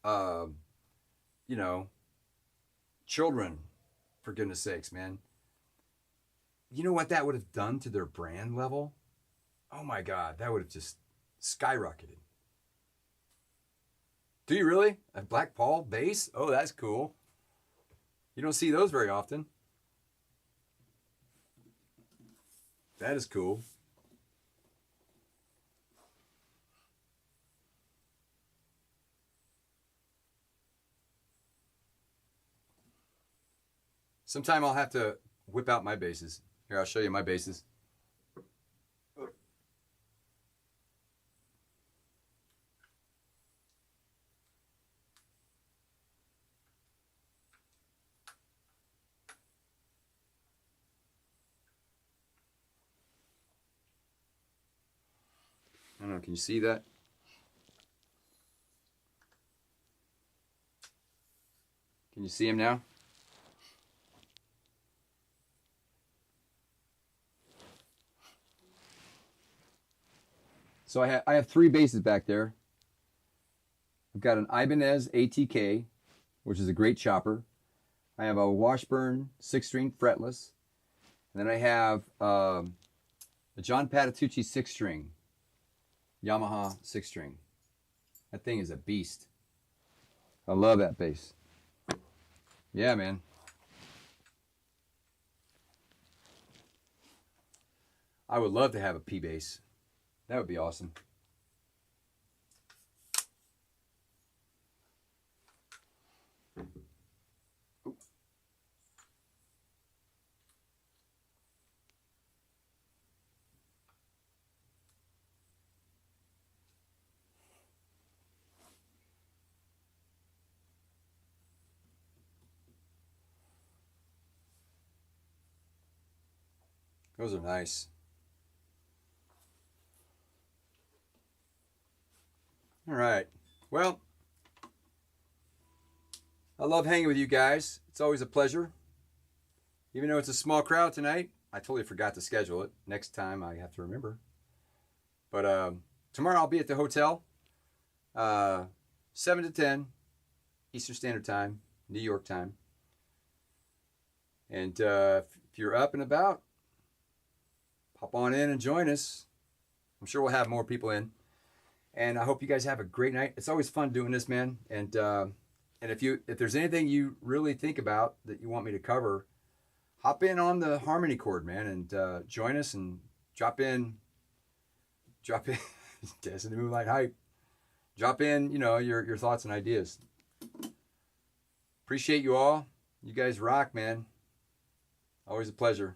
you know, children, for goodness sakes, man. You know what that would have done to their brand level? Oh my God, that would have just skyrocketed. Do you really? A Black Paul bass? Oh, that's cool. You don't see those very often. That is cool. Sometime I'll have to whip out my basses. Here, I'll show you my basses. I don't know, can you see that? Can you see him now? So I have three basses back there. I've got an Ibanez ATK, which is a great chopper. I have a Washburn 6-string fretless. And then I have a John Patitucci 6-string, Yamaha 6-string. That thing is a beast. I love that bass. Yeah, man. I would love to have a P bass. That would be awesome. Those are nice. All right. Well, I love hanging with you guys. It's always a pleasure. Even though it's a small crowd tonight, I totally forgot to schedule it. Next time I have to remember. But tomorrow I'll be at the hotel, 7 to 10 Eastern Standard Time, New York time. And if you're up and about, pop on in and join us. I'm sure we'll have more people in. And I hope you guys have a great night. It's always fun doing this, man. And if there's anything you really think about that you want me to cover, hop in on the harmony chord, man, and join us and drop in. Dance in the Moonlight Hype. Drop in, your thoughts and ideas. Appreciate you all. You guys rock, man. Always a pleasure.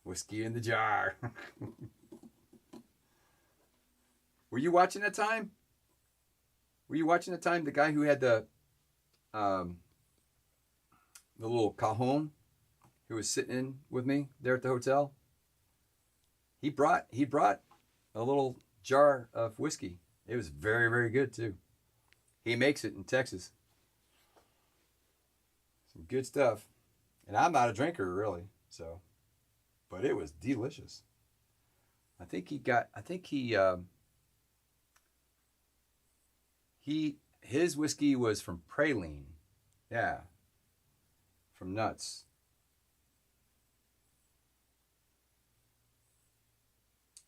Whiskey in the jar. Were you watching that time? The guy who had the little cajon, who was sitting in with me there at the hotel? He brought a little jar of whiskey. It was very, very good too. He makes it in Texas. Some good stuff. And I'm not a drinker really, so, but it was delicious. His whiskey was from Praline. Yeah. From Nuts.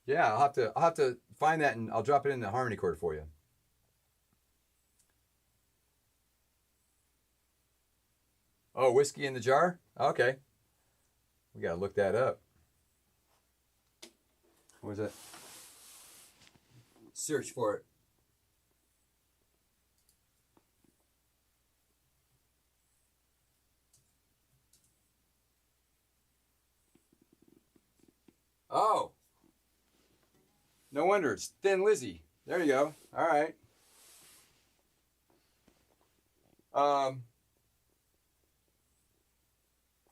Yeah, I'll have to find that and I'll drop it in the harmony chord for you. Oh, whiskey in the jar? Okay. We gotta look that up. What was it? Search for it. Oh. No wonder, it's Thin Lizzy. There you go. All right.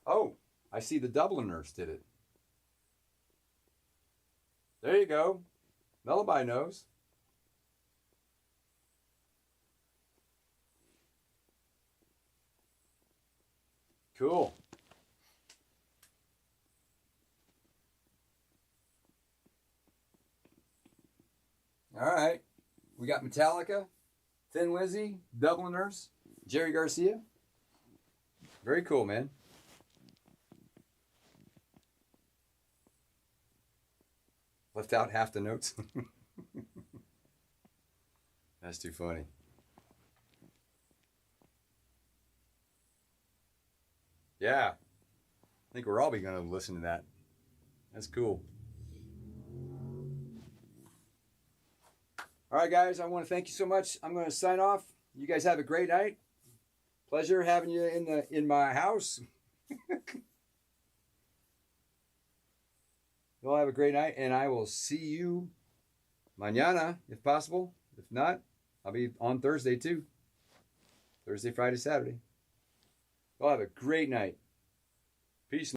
Oh, I see the Dubliners did it. There you go. Lullaby knows. Cool. We got Metallica, Thin Lizzy, Dubliners, Jerry Garcia. Very cool, man. Left out half the notes. That's too funny. Yeah. I think we're all going to listen to that. That's cool. All right, guys, I want to thank you so much. I'm going to sign off. You guys have a great night. Pleasure having you in my house. You'll have a great night, and I will see you mañana, if possible. If not, I'll be on Thursday, too. Thursday, Friday, Saturday. You'll have a great night. Peace.